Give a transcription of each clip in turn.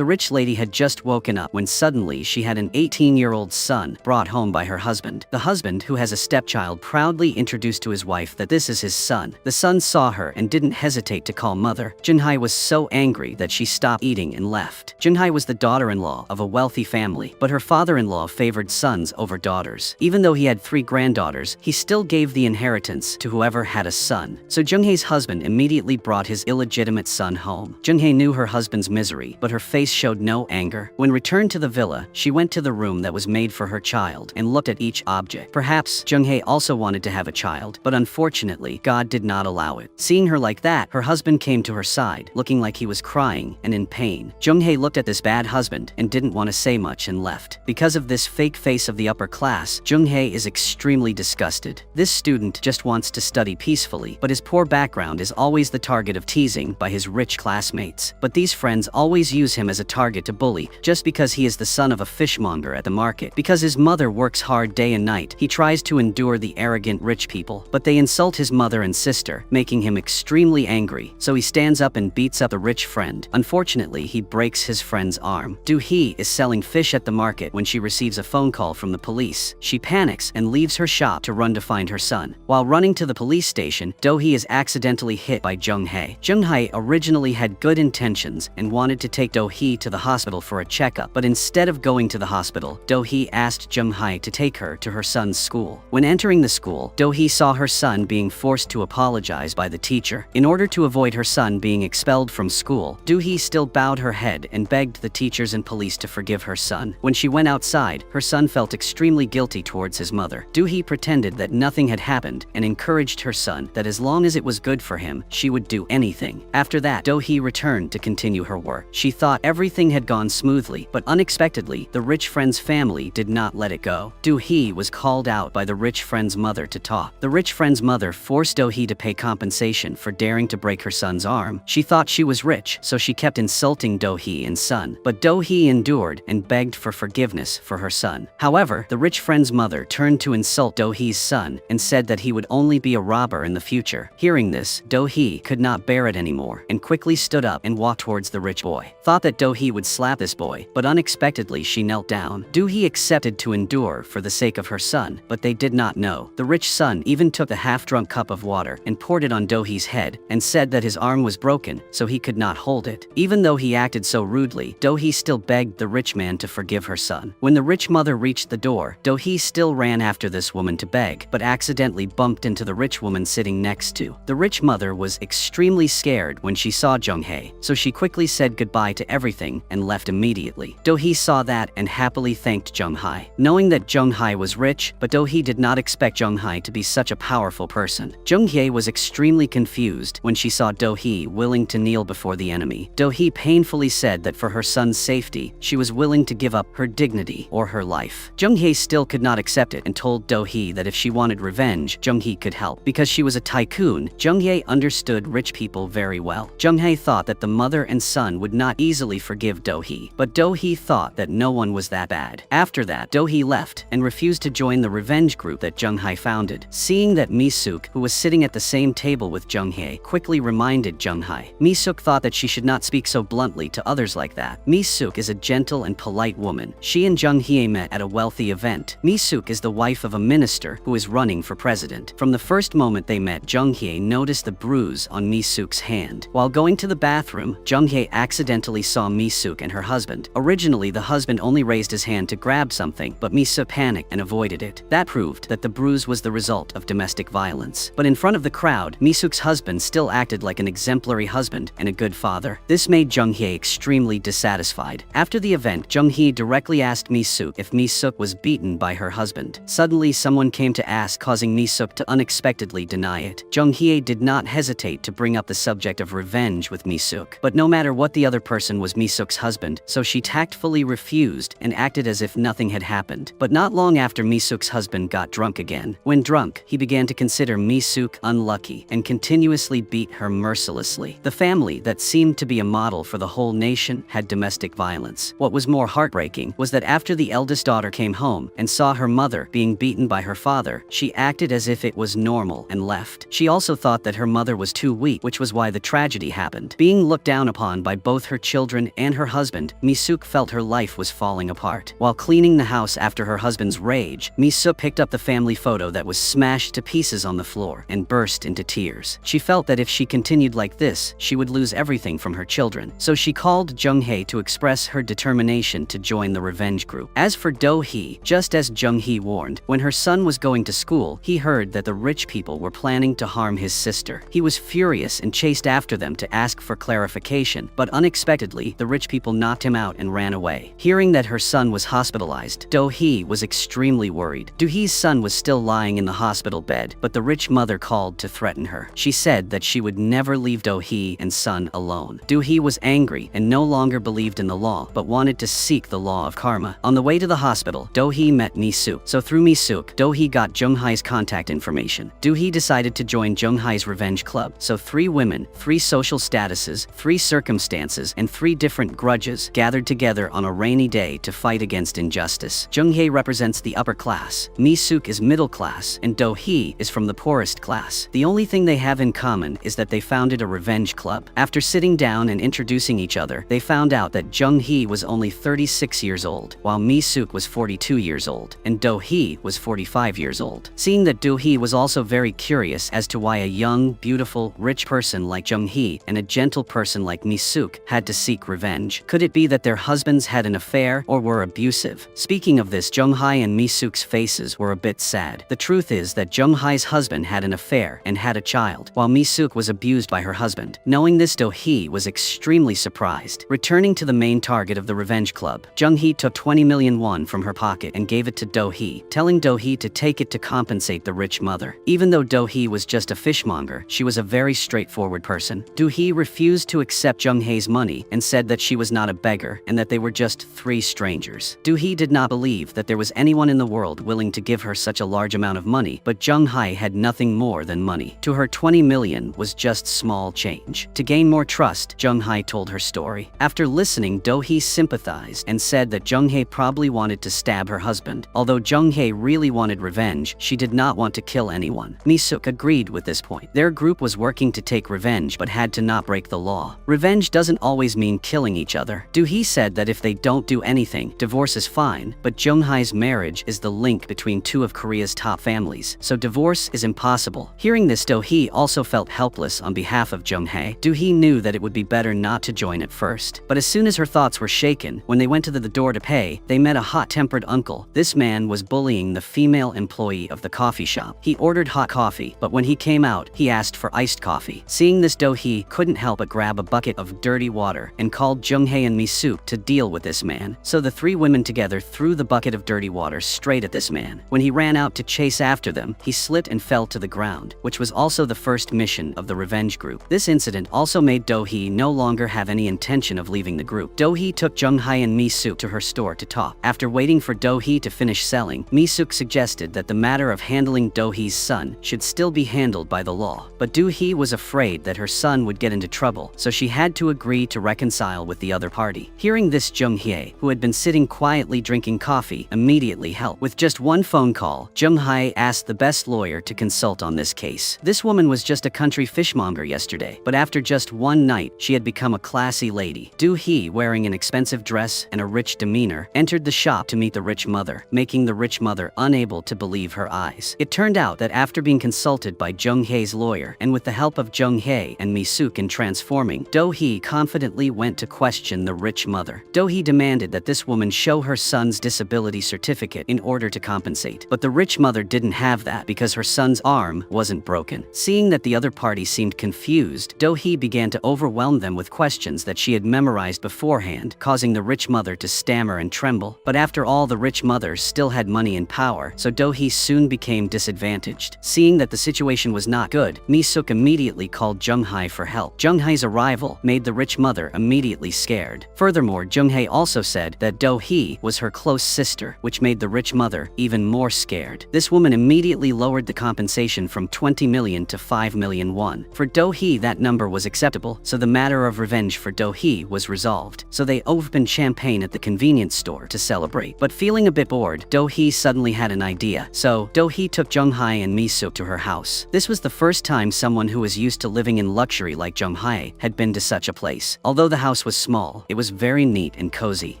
The rich lady had just woken up when suddenly she had an 18-year-old son brought home by her husband. The husband, who has a stepchild, proudly introduced to his wife that this is his son. The son saw her and didn't hesitate to call mother. Junhye was so angry that she stopped eating and left. Junhye was the daughter-in-law of a wealthy family, but her father-in-law favored sons over daughters. Even though he had 3 granddaughters, he still gave the inheritance to whoever had a son. So Junhye's husband immediately brought his illegitimate son home. Junhye knew her husband's misery, but her face showed no anger. When returned to the villa, she went to the room that was made for her child and looked at each object. Perhaps Junhye also wanted to have a child, but unfortunately, God did not allow it. Seeing her like that, her husband came to her side, looking like he was crying and in pain. Junhye looked at this bad husband and didn't want to say much and left. Because of this fake face of the upper class, Junhye is extremely disgusted. This student just wants to study peacefully, but his poor background is always the target of teasing by his rich classmates. But these friends always use him as a target to bully, just because he is the son of a fishmonger at the market. Because his mother works hard day and night, he tries to endure the arrogant rich people, but they insult his mother and sister, making him extremely angry. So he stands up and beats up the rich friend. Unfortunately, he breaks his friend's arm. Do-hee is selling fish at the market when she receives a phone call from the police. She panics and leaves her shop to run to find her son. While running to the police station, Do-hee is accidentally hit by Junhye. Junhye originally had good intentions and wanted to take Do-hee to the hospital for a checkup, but instead of going to the hospital, Do-hee asked Junhye to take her to her son's school. When entering the school, Do-hee saw her son being forced to apologize by the teacher. In order to avoid her son being expelled from school, Do-hee still bowed her head and begged the teachers and police to forgive her son. When she went outside, her son felt extremely guilty towards his mother. Do-hee pretended that nothing had happened and encouraged her son that as long as it was good for him, she would do anything. After that, Do-hee returned to continue her work. She thought everything had gone smoothly, but unexpectedly, the rich friend's family did not let it go. Do-hee was called out by the rich friend's mother to talk. The rich friend's mother forced Do-hee to pay compensation for daring to break her son's arm. She thought she was rich, so she kept insulting Do-hee and son. But Do-hee endured and begged for forgiveness for her son. However, the rich friend's mother turned to insult Do-hee's son and said that he would only be a robber in the future. Hearing this, Do-hee could not bear it anymore and quickly stood up and walked towards the rich boy. Thought that Do-hee would slap this boy, but unexpectedly she knelt down. Do-hee accepted to endure for the sake of her son, but they did not know. The rich son even took the half-drunk cup of water and poured it on Do-hee's head and said that his arm was broken, so he could not hold it. Even though he acted so rudely, Do-hee still begged the rich man to forgive her son. When the rich mother reached the door, Do-hee still ran after this woman to beg, but accidentally bumped into the rich woman sitting next to. The rich mother was extremely scared when she saw Junhye, so she quickly said goodbye to everything and left immediately. Do-hee saw that and happily thanked Junhye, knowing that Junhye was rich, but Do-hee did not expect Junhye to be such a powerful person. Junhye was extremely confused when she saw Do-hee willing to kneel before the enemy. Do-hee painfully said that for her son's safety, she was willing to give up her dignity or her life. Junhye still could not accept it and told Do-hee that if she wanted revenge, Junhye could help. Because she was a tycoon, Junhye understood rich people very well. Junhye thought that the mother and son would not easily forgive Do-hee, but Do-hee thought that no one was that bad. After that, Do-hee left and refused to join the revenge group that Junhye founded. Seeing that Mi-suk, who was sitting at the same table with Junhye, quickly reminded Junhye. Mi-suk thought that she should not speak so bluntly to others like that. Mi-suk is a gentle and polite woman. She and Junhye met at a wealthy event. Mi-suk is the wife of a minister who is running for president. From the first moment they met, Junhye noticed the bruise on Mi-suk's hand. While going to the bathroom, Junhye accidentally saw Mi-suk and her husband. Originally, the husband only raised his hand to grab something, but Mi-suk panicked and avoided it. That proved that the bruise was the result of domestic violence. But in front of the crowd, Mi-suk's husband still acted like an exemplary husband and a good father. This made Junhye extremely dissatisfied. After the event, Junhye directly asked Mi-suk if Mi-suk was beaten by her husband. Suddenly, someone came to ask, causing Mi-suk to unexpectedly deny it. Junhye did not hesitate to bring up the subject of revenge with Mi-suk. But no matter what, the other person was Mi-suk's husband, so she tactfully refused and acted as if nothing had happened. But not long after, Mi-suk's husband got drunk again. When drunk, he began to consider Mi-suk unlucky and continuously beat her mercilessly. The family that seemed to be a model for the whole nation had domestic violence. What was more heartbreaking was that after the eldest daughter came home and saw her mother being beaten by her father, she acted as if it was normal and left. She also thought that her mother was too weak, which was why the tragedy happened. Being looked down upon by both her children Jung and her husband, Mi-suk felt her life was falling apart. While cleaning the house after her husband's rage, Mi-suk picked up the family photo that was smashed to pieces on the floor and burst into tears. She felt that if she continued like this, she would lose everything from her children. So she called Jung-hae to express her determination to join the revenge group. As for Do-hee, just as Jung-hee warned, when her son was going to school, he heard that the rich people were planning to harm his sister. He was furious and chased after them to ask for clarification, but unexpectedly, the rich people knocked him out and ran away. Hearing that her son was hospitalized, Do-hee was extremely worried. Do-hee's son was still lying in the hospital bed, but the rich mother called to threaten her. She said that she would never leave Do-hee and son alone. Do-hee was angry and no longer believed in the law, but wanted to seek the law of karma. On the way to the hospital, Do-hee met Mi-suk. So through Mi-suk, Do-hee got Jung-hae's contact information. Do-hee decided to join Jung-hae's revenge club. So 3 women, 3 social statuses, 3 circumstances, and 3 different grudges gathered together on a rainy day to fight against injustice. Jung-hae represents the upper class, Mi-suk is middle class, and Do-hee is from the poorest class. The only thing they have in common is that they founded a revenge club. After sitting down and introducing each other, they found out that Jung-hee was only 36 years old, while Mi-suk was 42 years old, and Do-hee was 45 years old. Seeing that Do-hee was also very curious as to why a young, beautiful, rich person like Jung-hee and a gentle person like Mi-suk had to seek revenge. Could it be that their husbands had an affair or were abusive? Speaking of this, Jung-hae and Mi-suk's faces were a bit sad. The truth is that Jung-hae's husband had an affair and had a child, while Mi-suk was abused by her husband. Knowing this, Do-hee was extremely surprised. Returning to the main target of the revenge club, Jung-hee took 20 million won from her pocket and gave it to Do-hee, telling Do-hee to take it to compensate the rich mother. Even though Do-hee was just a fishmonger, she was a very straightforward person. Do-hee refused to accept Jung-hae's money and said that she was not a beggar and that they were just 3 strangers. Do-hee did not believe that there was anyone in the world willing to give her such a large amount of money, but Jung-hae had nothing more than money. To her, 20 million was just small change. To gain more trust, Jung-hae told her story. After listening, Do-hee sympathized and said that Jung-hae probably wanted to stab her husband. Although Jung-hae really wanted revenge, she did not want to kill anyone. Mi-suk agreed with this point. Their group was working to take revenge but had to not break the law. Revenge doesn't always mean killing each other. Do-hee said that if they don't do anything, divorce is fine, but Jung-hae's marriage is the link between 2 of Korea's top families, so divorce is impossible. Hearing this, Do-hee also felt helpless on behalf of Jung-hae. Do-hee knew that it would be better not to join at first, but as soon as her thoughts were shaken, when they went to the door to pay, they met a hot-tempered uncle. This man was bullying the female employee of the coffee shop. He ordered hot coffee, but when he came out, he asked for iced coffee. Seeing this, Do-hee couldn't help but grab a bucket of dirty water and called Jung-hae and Mi-suk to deal with this man. So the 3 women together threw the bucket of dirty water straight at this man. When he ran out to chase after them, he slipped and fell to the ground, which was also the first mission of the revenge group. This incident also made Do-hee no longer have any intention of leaving the group. Do-hee took Jung-hae and Mi-suk to her store to talk. After waiting for Do-hee to finish selling, Mi-suk suggested that the matter of handling Do-hee's son should still be handled by the law. But Do-hee was afraid that her son would get into trouble, so she had to agree to reconcile with the other party. Hearing this, Jung-hae, who had been sitting quietly drinking coffee, immediately helped. With just one phone call, Jung-hae asked the best lawyer to consult on this case. This woman was just a country fishmonger yesterday, but after just one night, she had become a classy lady. Do-hee, wearing an expensive dress and a rich demeanor, entered the shop to meet the rich mother, making the rich mother unable to believe her eyes. It turned out that after being consulted by Jung-hae's lawyer, and with the help of Jung-hae and Mi-suk in transforming, Do-hee confidently went to question the rich mother. Do-hee demanded that this woman show her son's disability certificate in order to compensate, but the rich mother didn't have that because her son's arm wasn't broken. Seeing that the other party seemed confused, Do-hee began to overwhelm them with questions that she had memorized beforehand, causing the rich mother to stammer and tremble. But after all, the rich mother still had money and power, so Do-hee soon became disadvantaged. Seeing that the situation was not good, Mi-suk immediately called Jung-hae for help. Jung-hae's arrival made the rich mother immediately scared. Furthermore, Jung-hae also said that Do-hee was her close sister, which made the rich mother even more scared. This woman immediately lowered the compensation from 20 million to 5 million won. For Do-hee, that number was acceptable, so the matter of revenge for Do-hee was resolved. So they opened champagne at the convenience store to celebrate. But feeling a bit bored, Do-hee suddenly had an idea. So Do-hee took Jung-hae and Mi-suk to her house. This was the first time someone who was used to living in luxury like Jung-hae had been to such a place. Although the house was small, it was very neat and cozy.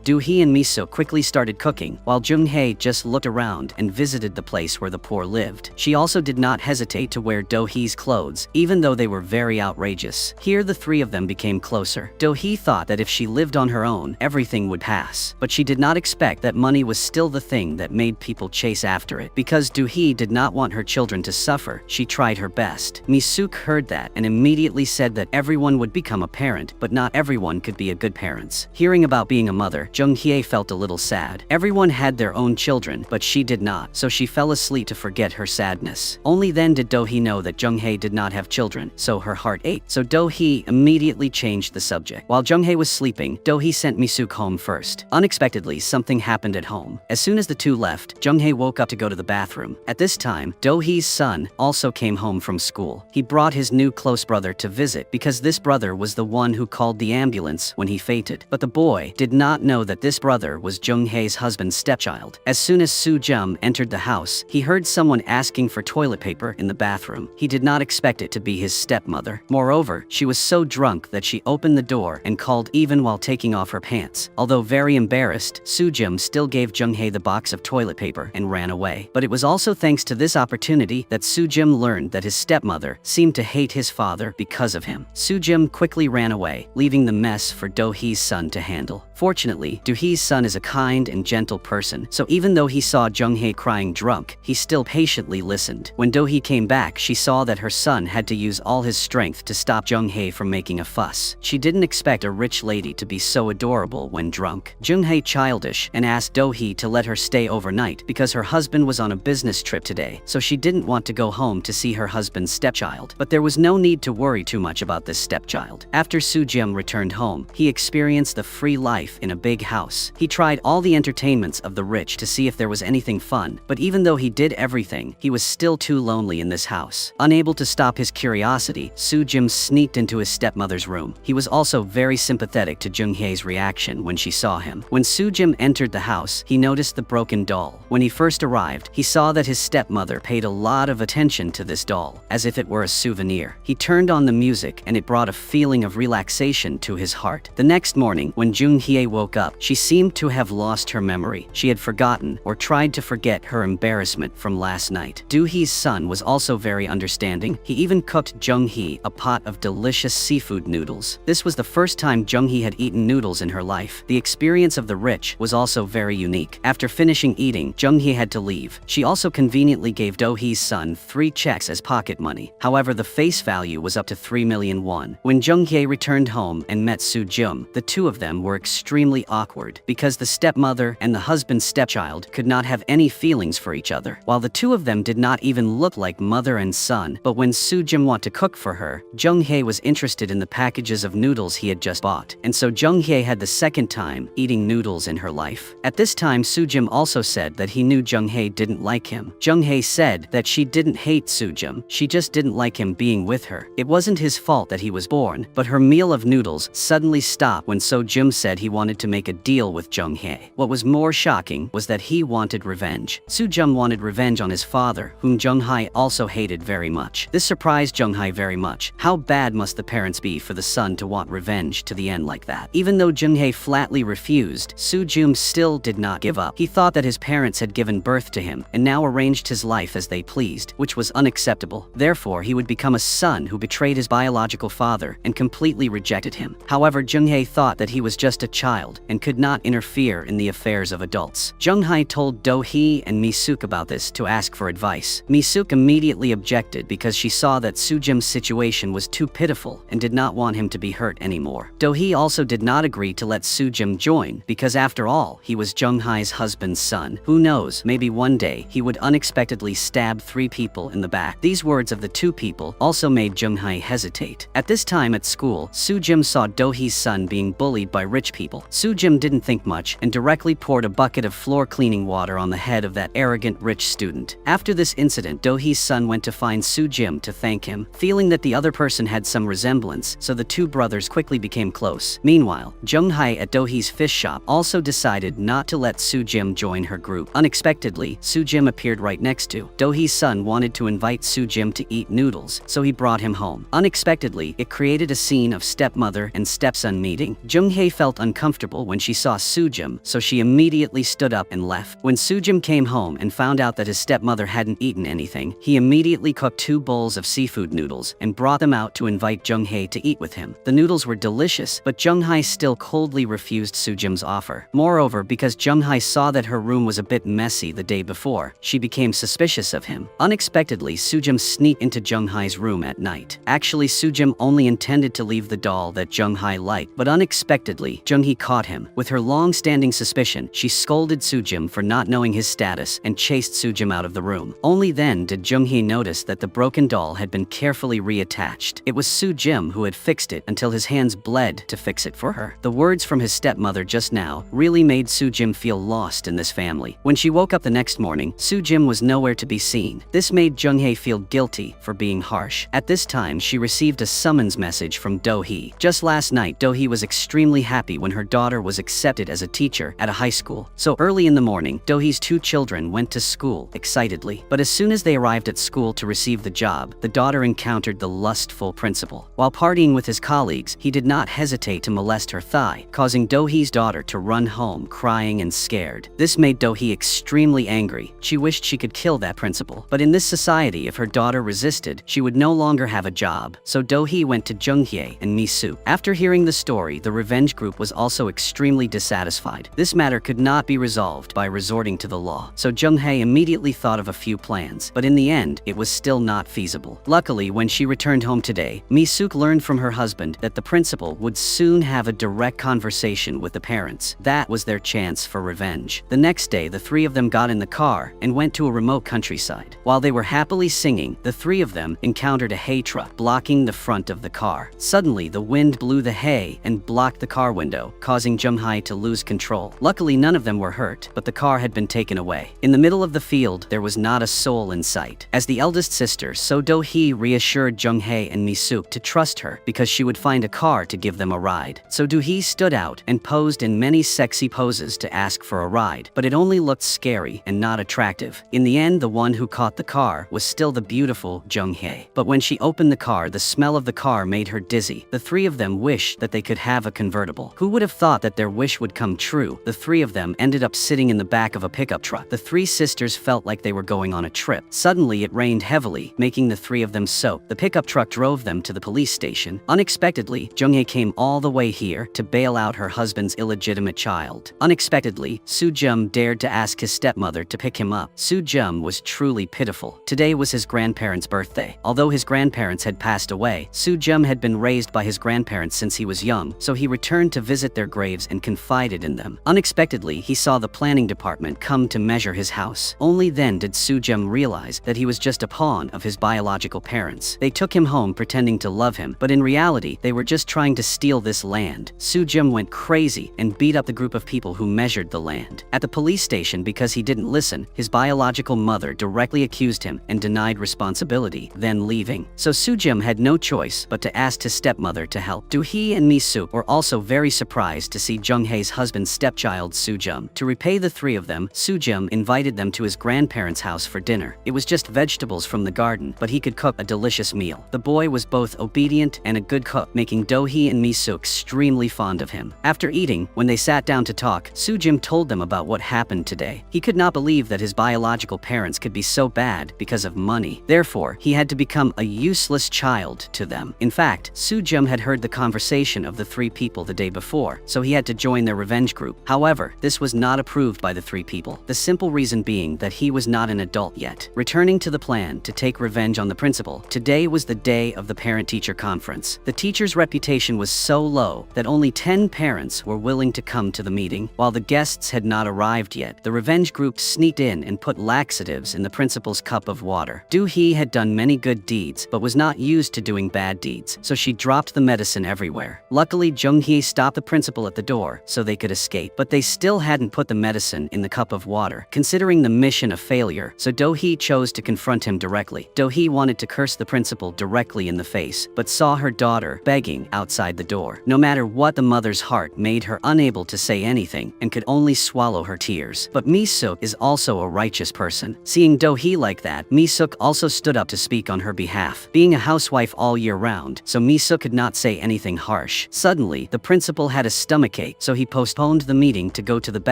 Do-hee and Miso quickly started cooking, while Jung-hae just looked around and visited the place where the poor lived. She also did not hesitate to wear Do-hee's clothes, even though they were very outrageous. Here the three of them became closer. Do-hee thought that if she lived on her own, everything would pass. But she did not expect that money was still the thing that made people chase after it. Because Do-hee did not want her children to suffer, she tried her best. Mi-suk heard that and immediately said that everyone would become a parent, but not everyone could be a good parent. Hearing about being a mother, Jung-hae felt a little sad. Everyone had their own children, but she did not, so she fell asleep to forget her sadness. Only then did Do-hee know that Jung-hae did not have children, so her heart ached. So Do-hee immediately changed the subject. While Jung-hae was sleeping, Do-hee sent Mi-suk home first. Unexpectedly, something happened at home. As soon as the two left, Jung-hae woke up to go to the bathroom. At this time, Do-hee's son also came home from school. He brought his new close brother to visit because this brother was the one who called the ambulance when he fainted. But the boy did not know that this brother was Jung-hae's husband's stepchild. As soon as Soo-jum entered the house, he heard someone asking for toilet paper in the bathroom. He did not expect it to be his stepmother. Moreover, she was so drunk that she opened the door and called even while taking off her pants. Although very embarrassed, Soo-jum still gave Jung-hae the box of toilet paper and ran away. But it was also thanks to this opportunity that Soo-jum learned that his stepmother seemed to hate his father because of him. Soo-jum quickly ran away, leaving the mess for Do-hee's son to handle. Fortunately, Do-hee's son is a kind and gentle person, so even though he saw Jung-hae crying drunk, he still patiently listened. When Do-hee came back, she saw that her son had to use all his strength to stop Jung-hae from making a fuss. She didn't expect a rich lady to be so adorable when drunk. Jung-hae childish and asked Do-hee to let her stay overnight because her husband was on a business trip today, so she didn't want to go home to see her husband's stepchild. But there was no need to worry too much about this stepchild. After Soo-jum returned home, he experienced the free life in a big house. He tried all the entertainments of the rich to see if there was anything fun, but even though he did everything, he was still too lonely in this house. Unable to stop his curiosity, Soo-jum sneaked into his stepmother's room. He was also very sympathetic to Jung-hae's reaction when she saw him. When Soo-jum entered the house, he noticed the broken doll. When he first arrived, he saw that his stepmother paid a lot of attention to this doll, as if it were a souvenir. He turned on the music and it brought a feeling of relaxation to his heart. The next morning, when Jung-hae woke up, she seemed to have lost her memory. She had forgotten or tried to forget her embarrassment from last night. Do-hee's son was also very understanding. He even cooked Jung-hae a pot of delicious seafood noodles. This was the first time Jung-hae had eaten noodles in her life. The experience of the rich was also very unique. After finishing eating, Jung-hae had to leave. She also conveniently gave Do-hee's son 3 checks as pocket money. However, the face value was up to 3 million won. When Jung-hae returned home and met Soo-jum, the two of them were extremely awkward because the stepmother and the husband's stepchild could not have any feelings for each other. While the two of them did not even look like mother and son, but when Soo-jum wanted to cook for her, Jung-hae was interested in the packages of noodles he had just bought, and so Jung-hae had the second time eating noodles in her life. At this time, Soo-jum also said that he knew Jung-hae didn't like him. Jung-hae said that she didn't hate Soo-jum, she just didn't like him being with her. It wasn't his fault that he was born, but her meal of noodles suddenly stopped when Soo-jum said he wanted to make a deal with Jung-hae. What was more shocking was that he wanted revenge. Soo-jum wanted revenge on his father, whom Jung-hae also hated very much. This surprised Jung-hae very much. How bad must the parents be for the son to want revenge to the end like that? Even though Jung-hae flatly refused, Soo-jum still did not give up. He thought that his parents had given birth to him and now arranged his life as they pleased, which was unacceptable. Therefore, he would become a son who betrayed his biological father and completely rejected him. However, Jung-hae thought that he was just a child and could not interfere in the affairs of adults. Jung-hae told Do-hee and Mi-suk about this to ask for advice. Mi-suk immediately objected because she saw that Soo-jum's situation was too pitiful and did not want him to be hurt anymore. Do-hee also did not agree to let Soo-jum join because after all, he was Jung-hae's husband's son. Who knows, maybe one day he would unexpectedly stab 3 people in the back. These words of the 2 people also made Jung-hae hesitate. At this time at school, Soo-jum saw Do-hee's son being bullied by rich people. Soo-jum Soo-jim didn't think much and directly poured a bucket of floor cleaning water on the head of that arrogant rich student. After this incident, Do-hee's son went to find Soo-jim to thank him, feeling that the other person had some resemblance, so the two brothers quickly became close. Meanwhile, Jung-hae at Do-hee's fish shop also decided not to let Soo-jim join her group. Unexpectedly, Soo-jim appeared right next to Do-hee's son wanted to invite Soo-jim to eat noodles, so he brought him home. Unexpectedly, it created a scene of stepmother and stepson meeting. Jung-hae felt uncomfortable when she saw Soo-jim, so she immediately stood up and left. When Soo-jim came home and found out that his stepmother hadn't eaten anything, he immediately cooked 2 bowls of seafood noodles and brought them out to invite Jung-hae to eat with him. The noodles were delicious, but Jung-hae still coldly refused Soo-jim's offer. Moreover, because Jung-hae saw that her room was a bit messy the day before, she became suspicious of him. Unexpectedly, Soo-jim sneaked into Jung-hae's room at night. Actually, Soo-jim only intended to leave the doll that Jung-hae liked, but unexpectedly, Jung-hae caught him. With her long-standing suspicion, she scolded Soo-jim for not knowing his status and chased Soo-jim out of the room. Only then did Jung-hae notice that the broken doll had been carefully reattached. It was Soo-jim who had fixed it until his hands bled to fix it for her. The words from his stepmother just now really made Soo-jim feel lost in this family. When she woke up the next morning, Soo-jim was nowhere to be seen. This made Jung-hae feel guilty for being harsh. At this time, she received a summons message from Do-hee. Just last night, Do-hee was extremely happy when her daughter was accepted as a teacher at a high school. So early in the morning, Do-hee's 2 children went to school excitedly. But as soon as they arrived at school to receive the job, the daughter encountered the lustful principal. While partying with his colleagues, he did not hesitate to molest her thigh, causing Do-hee's daughter to run home crying and scared. This made Do-hee extremely angry. She wished she could kill that principal. But in this society, if her daughter resisted, she would no longer have a job. So Do-hee went to Jung-hae and Mi-soo. After hearing the story, the revenge group was also extremely dissatisfied. This matter could not be resolved by resorting to the law. So Jung-hae immediately thought of a few plans, but in the end, it was still not feasible. Luckily, when she returned home today, Mi-soo learned from her husband that the principal would soon have a direct conversation with the parents. That was their chance for revenge. The next day, the 3 of them got in the car and went to a remote countryside. While they were happily singing, the 3 of them encountered a hay truck blocking the front of the car. Suddenly, the wind blew the hay and blocked the car window, causing Jung-hae to lose control. Luckily, none of them were hurt, but the car had been taken away. In the middle of the field, there was not a soul in sight. As the eldest sister, So Do-hee reassured Jung-hae and Mi-soo to trust her because she would find a car to give them a ride. So Do-hee stood out and posed in many sexy poses to ask for a ride, but it only looked scary and not attractive. In the end, the one who caught the car was still the beautiful Jung-hae. But when she opened the car, the smell of the car made her dizzy. The 3 of them wished that they could have a convertible. Who would have thought that their wish would come true? The 3 of them ended up sitting in the back of a pickup truck. The 3 sisters felt like they were going on a trip. Suddenly, it rained heavily, making the 3 of them soak. The pickup truck drove them to the police station. Unexpectedly, Jung-hae came all the way here to bail out her husband's illegitimate child. Unexpectedly, Soo-jim dared to ask his stepmother to pick him up. Soo-jim was truly pitiful. Today was his grandparents' birthday. Although his grandparents had passed away, Soo-jim had been raised by his grandparents since he was young, so he returned to visit their graves and confided in them. Unexpectedly, he saw the planning department come to measure his house. Only then did Soo-jim realize that he was just a pawn of his biological parents. They took him home pretending to love him, but in reality, they were just trying to steal this land. Soo-jim went crazy and beat up the group of people who measured the land. At the police station, because he didn't listen, his biological mother directly accused him and denied responsibility, then leaving. So Soo-jim had no choice but to ask his stepmother to help. Do-hee and Mi-soo were also very surprised to see Jung-hae's husband's stepchild Soo-jim. To repay the 3 of them, Soo-jim invited them to his grandparents' house for dinner. It was just vegetables from the garden, but he could cook a delicious meal. The boy was both obedient and a good cook, making Do-hee and Mi-soo extremely fond of him. After eating, when they sat down to talk, Soo-jim told them about what happened today. He could not believe that his biological parents could be so bad because of money. Therefore, he had to become a useless child to them. In fact, Soo-jim had heard the conversation of the 3 people the day before, so he had to join their revenge group. However, this was not approved by the 3 people, the simple reason being that he was not an adult yet. Returning to the plan to take revenge on the principal, today was the day of the parent-teacher conference. The teacher's reputation was so low that only 10 parents were willing to come to the meeting. While the guests had not arrived yet, the revenge group sneaked in and put laxatives in the principal's cup of water. Do-hee had done many good deeds, but was not used to doing bad deeds, so she dropped the medicine everywhere. Luckily, Jung-hae stopped the principal at the door so they could escape, but they still hadn't put the medicine in the cup of water, considering the mission a failure, so Do-hee chose to confront him directly. Do-hee wanted to curse the principal directly in the face, but saw her daughter begging outside the door. No matter what, the mother's heart made her unable to say anything and could only swallow her tears. But Mi-suk is also a righteous person. Seeing Do-hee like that, Mi-suk also stood up to speak on her behalf, being a housewife all year round, so Mi-suk could not say anything harsh. Suddenly, the principal had a stomachache, so he postponed the meeting to go to the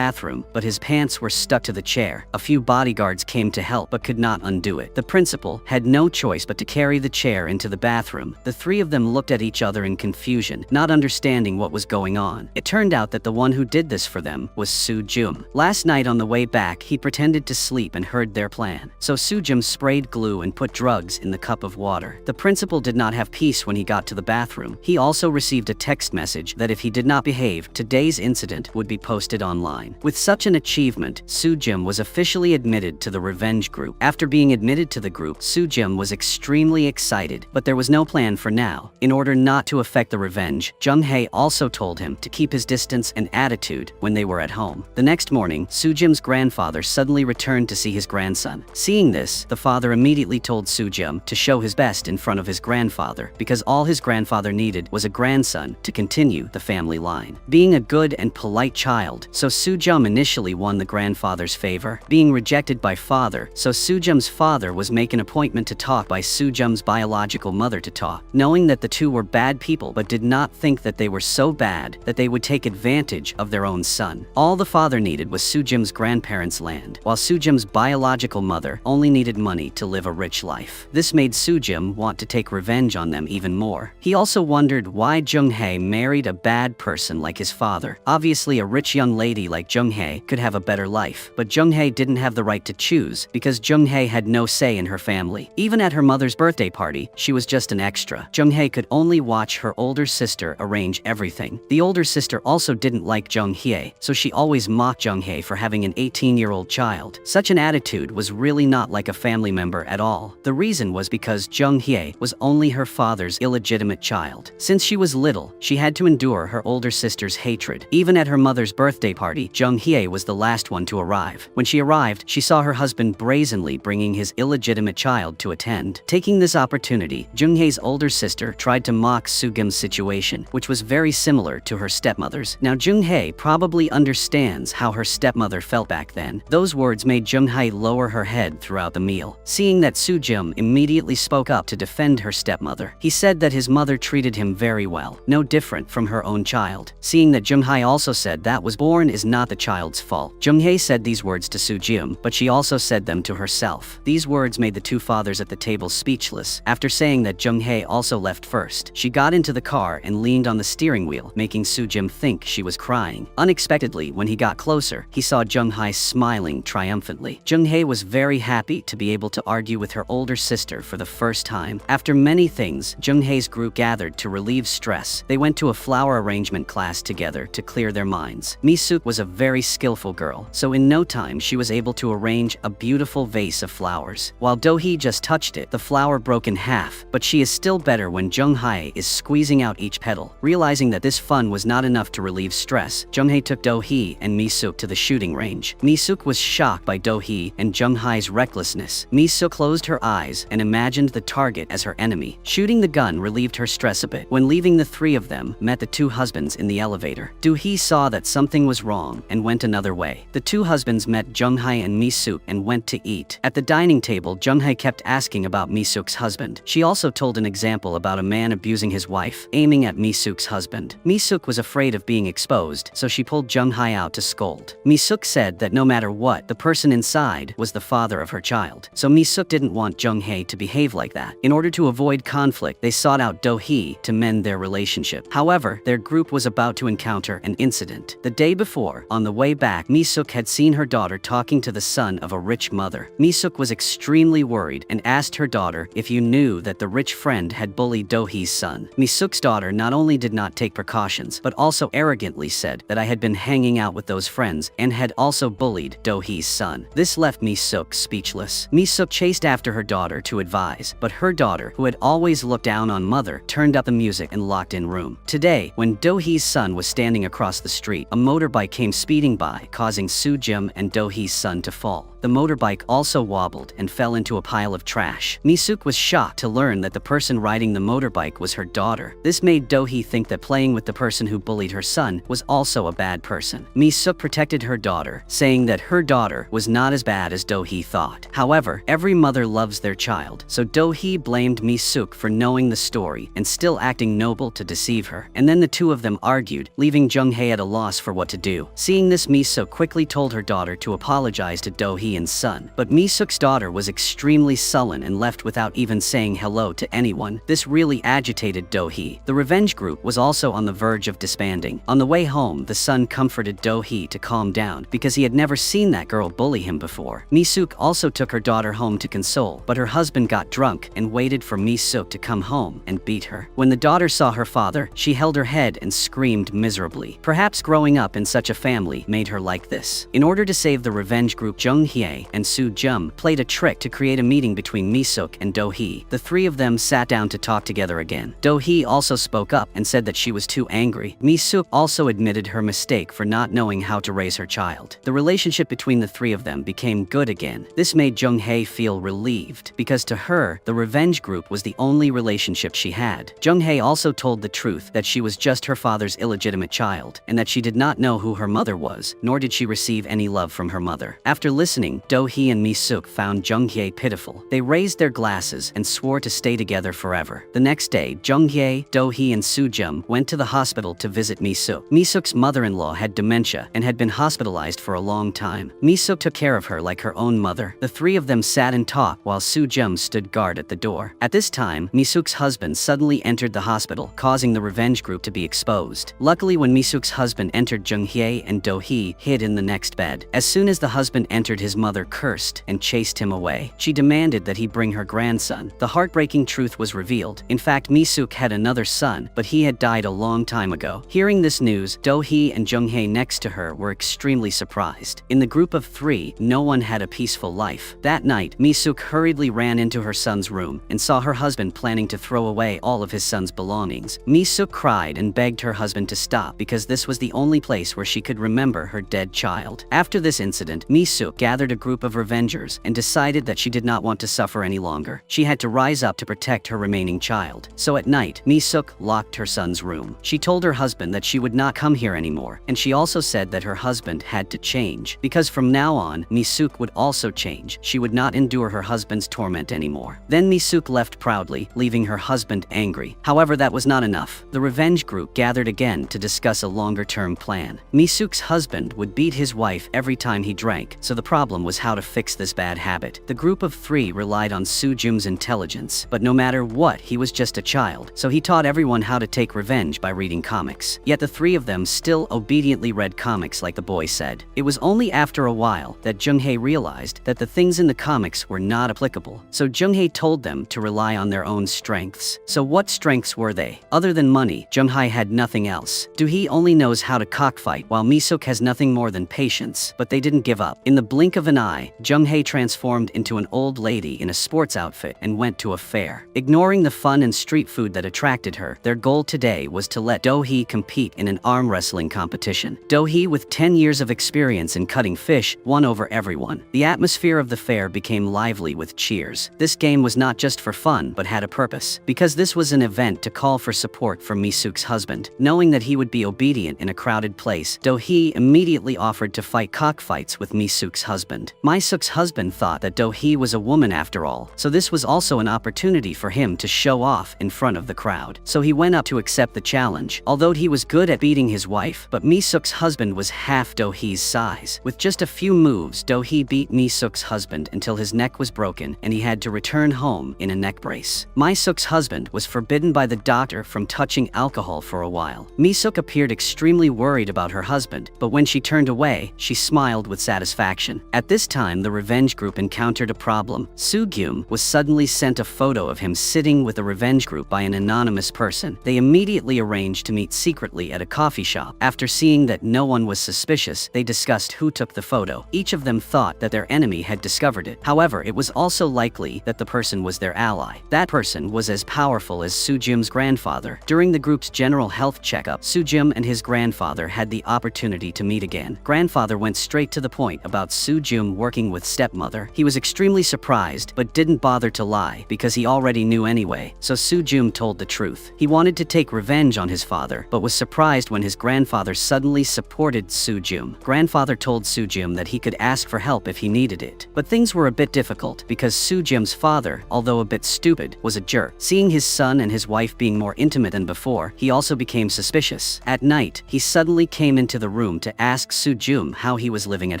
bathroom, but his pants were stuck to the chair. A few bodyguards came to help but could not undo it. The principal had no choice but to carry the chair into the bathroom. The three of them looked at each other in confusion, not understanding what was going on. It turned out that the one who did this for them was Soo-jum. Last night on the way back, he pretended to sleep and heard their plan. So Soo-jum sprayed glue and put drugs in the cup of water. The principal did not have peace when he got to the bathroom. He also received a text message that if he did not behave, today's incident would be posted online. With such an achievement, Soo-jum was officially admitted to the revenge group. After being admitted to the group, Soo-jum was extremely excited, but there was no plan for now. In order not to affect the revenge, Jung-hae also told him to keep his distance and attitude when they were at home. The next morning, Soo-jum's grandfather suddenly returned to see his grandson. Seeing this, the father immediately told Soo-jum to show his best in front of his grandfather, because all his grandfather needed was a grandson to continue the family line. Being a good and polite child, so Soo-jum initially won the grandfather's favor. Being rejected by father, so Soo-jum's father was make an appointment to talk by Soo-jum's biological mother to talk, knowing that the two were bad people but did not think that they were so bad that they would take advantage of their own son. All the father needed was Soo-jum's grandparents' land, while Soo-jum's biological mother only needed money to live a rich life. This made Soo-jum want to take revenge on them even more. He also wondered why Jung-hae married a bad person like his father. Obviously, a rich young lady like Jung-hae could have a better life, but Jung-hae didn't have the right to choose because Jung-hae had no say in her family. Even at her mother's birthday party, she was just an extra. Jung-hae could only watch her older sister arrange everything. The older sister also didn't like Jung-hae, so she always mocked Jung-hae for having an 18-year-old child. Such an attitude was really not like a family member at all. The reason was because Jung-hae was only her father's illegitimate child. Since she was little, she had to endure her older sister's hatred. Even at her mother's birthday party, Jung-hae was the last one to arrive. When she arrived, she saw her husband brazenly bringing his illegitimate child to attend. Taking this opportunity, Jung-hae's older sister tried to mock Soo-jum's situation, which was very similar to her stepmother's. Now Jung-hae probably understands how her stepmother felt back then. Those words made Jung-hae lower her head throughout the meal. Seeing that Soo-jum immediately spoke up to defend her stepmother, he said that his mother treated him very well, no different from her own child. Seeing that Jung-hae also said that was born is not the child's fault. Jung-hae said these words to Soo-jum, but she also said them to herself. These words made the two fathers at the table speechless. After saying that Jung-hae also left first, she got into the car and leaned on the steering wheel, making Soo-jum think she was crying. Unexpectedly, when he got closer, he saw Jung-hae smiling triumphantly. Jung-hae was very happy to be able to argue with her older sister for the first time. After many things, Jung-hae's group gathered to relieve stress. They went to a flower arrangement class together to clear their minds. Mi-suk was a very skillful girl, so in no time she was able to arrange a beautiful vase of flowers. While Do-hee just touched it, the flower broke in half, but she is still better when Jung-hae is squeezing out each petal. Realizing that this fun was not enough to relieve stress, Jung-hae took Do-hee and Mi-suk to the shooting range. Mi-suk was shocked by Do-hee and Jung-hae's recklessness. Mi-suk closed her eyes and imagined the target as her enemy. Shooting the gun relieved her stress a bit. When leaving, the three of them met the two husbands in the elevator. Do-hee saw that something was wrong and went another way. The two husbands met Jung-hae and Mi-suk and went to eat. At the dining table, Jung-hae kept asking about Mi-suk's husband. She also told an example about a man abusing his wife, aiming at Mi-suk's husband. Mi-suk was afraid of being exposed, so she pulled Jung-hae out to scold. Mi-suk said that no matter what, the person inside was the father of her child, so Mi-suk didn't want Jung-hae to behave like that. In order to avoid conflict, they sought out Do-hee to mend their relationship. However, their group was about to encounter an incident. The day before, on the way back, Mi-suk had seen her daughter talking to the son of a rich mother. Mi-suk was extremely worried and asked her daughter if you knew that the rich friend had bullied Do-hee's son. Mi-suk's daughter not only did not take precautions, but also arrogantly said that I had been hanging out with those friends and had also bullied Do-hee's son. This left Mi-suk speechless. Mi-suk chased after her daughter to advise, but her daughter, who had always looked down on mother, turned up the music and locked in room. Today, when Do-hee's son was standing across the street, a motorbike came speeding by, causing Soo-jum and Do-hee's son to fall. The motorbike also wobbled and fell into a pile of trash. Mi-suk was shocked to learn that the person riding the motorbike was her daughter. This made Do-hee think that playing with the person who bullied her son was also a bad person. Mi-suk protected her daughter, saying that her daughter was not as bad as Do-hee thought. However, every mother loves their child, so Do-hee blamed Mi-suk for knowing the story and still acting noble to deceive her. And then the two of them argued, leaving Jung-hae at a loss for what to do. Seeing this, Mi-suk quickly told her daughter to apologize to Do-hee and son. But Mi-suk's daughter was extremely sullen and left without even saying hello to anyone. This really agitated Do-hee. The revenge group was also on the verge of disbanding. On the way home, the son comforted Do-hee to calm down because he had never seen that girl bully him before. Mi-suk also took her daughter home to console, but her husband got drunk and waited for Mi-suk to come home and beat her. When the daughter saw her father, she held her head and screamed miserably. Perhaps growing up in such a family made her like this. In order to save the revenge group, Jung-hae and Soo-jum played a trick to create a meeting between Mi-suk and Do-hee. The three of them sat down to talk together again. Do-hee also spoke up and said that she was too angry. Mi-suk also admitted her mistake for not knowing how to raise her child. The relationship between the three of them became good again. This made Jung-hae feel relieved, because to her, the revenge group was the only relationship she had. Jung-hae also told the truth that she was just her father's illegitimate child, and that she did not know who her mother was, nor did she receive any love from her mother. After listening, Do-hee and Mi-suk found Jung-hae pitiful. They raised their glasses and swore to stay together forever. The next day, Jung-hae, Do-hee, and Soo-jum went to the hospital to visit Mi-suk. Mi-suk's mother-in-law had dementia and had been hospitalized for a long time. Mi-suk took care of her like her own mother. The three of them sat and talked while Soo-jum stood guard at the door. At this time, Mi-suk's husband suddenly entered the hospital, causing the revenge group to be exposed. Luckily, when Mi-suk's husband entered, Jung-hae and Do-hee hid in the next bed. As soon as the husband entered, his mother cursed and chased him away. She demanded that he bring her grandson. The heartbreaking truth was revealed. In fact, Mi-suk had another son, but he had died a long time ago. Hearing this news, Do-hee and Jung-hae next to her were extremely surprised. In the group of three, no one had a peaceful life. That night, Mi-suk hurriedly ran into her son's room and saw her husband planning to throw away all of his son's belongings. Mi-suk cried and begged her husband to stop because this was the only place where she could remember her dead child. After this incident, Mi-suk gathered a group of revengers and decided that she did not want to suffer any longer. She had to rise up to protect her remaining child. So at night, Mi-suk locked her son's room. She told her husband that she would not come here anymore, and she also said that her husband had to change, because from now on, Mi-suk would also change. She would not endure her husband's torment anymore. Then Mi-suk left proudly, leaving her husband angry. However, that was not enough. The revenge group gathered again to discuss a longer-term plan. Mi-suk's husband would beat his wife every time he drank, so the problem was how to fix this bad habit. The group of three relied on Soo-jum's intelligence, but no matter what, he was just a child, so he taught everyone how to take revenge by reading comics. Yet the three of them still obediently read comics like the boy said. It was only after a while that Jung-hae realized that the things in the comics were not applicable, so Jung-hae told them to rely on their own strengths. So what strengths were they? Other than money, Jung-hae had nothing else. Do-hee only knows how to cockfight, while Mi-suk has nothing more than patience, but they didn't give up. In the blink of an eye, Jung-hae transformed into an old lady in a sports outfit and went to a fair. Ignoring the fun and street food that attracted her, their goal today was to let Do-hee compete in an arm wrestling competition. Do-hee, with 10 years of experience in cutting fish, won over everyone. The atmosphere of the fair became lively with cheers. This game was not just for fun, but had a purpose, because this was an event to call for support from Mi-suk's husband. Knowing that he would be obedient in a crowded place, Do-hee immediately offered to fight cockfights with Mi-suk's husband. Mi-suk's husband thought that Do-hee was a woman after all, so this was also an opportunity for him to show off in front of the crowd. So he went up to accept the challenge. Although he was good at beating his wife, but Mi-suk's husband was half Do-hee's size. With just a few moves, Do-hee beat Mi-suk's husband until his neck was broken and he had to return home in a neck brace. Mi-suk's husband was forbidden by the doctor from touching alcohol for a while. Mi-suk appeared extremely worried about her husband, but when she turned away, she smiled with satisfaction. At this time, the revenge group encountered a problem. Soo-jum was suddenly sent a photo of him sitting with the revenge group by an anonymous person. They immediately arranged to meet secretly at a coffee shop. After seeing that no one was suspicious, they discussed who took the photo. Each of them thought that their enemy had discovered it. However, it was also likely that the person was their ally. That person was as powerful as Soo-jum's grandfather. During the group's general health checkup, Soo-jim and his grandfather had the opportunity to meet again. Grandfather went straight to the point about Soo-jim working with stepmother. He was extremely surprised, but didn't bother to lie because he already knew anyway, so Soo-jim told the truth. He wanted to take revenge on his father, but was surprised when his grandfather suddenly supported Soo-jim. Grandfather told Soo-jim that he could ask for help if he needed it. But things were a bit difficult because Soo-jim's father, although a bit stupid, was a jerk. Seeing his son and his wife being more intimate than before, he also became suspicious. At night, he suddenly came into the room to ask Soo-jim how he was living at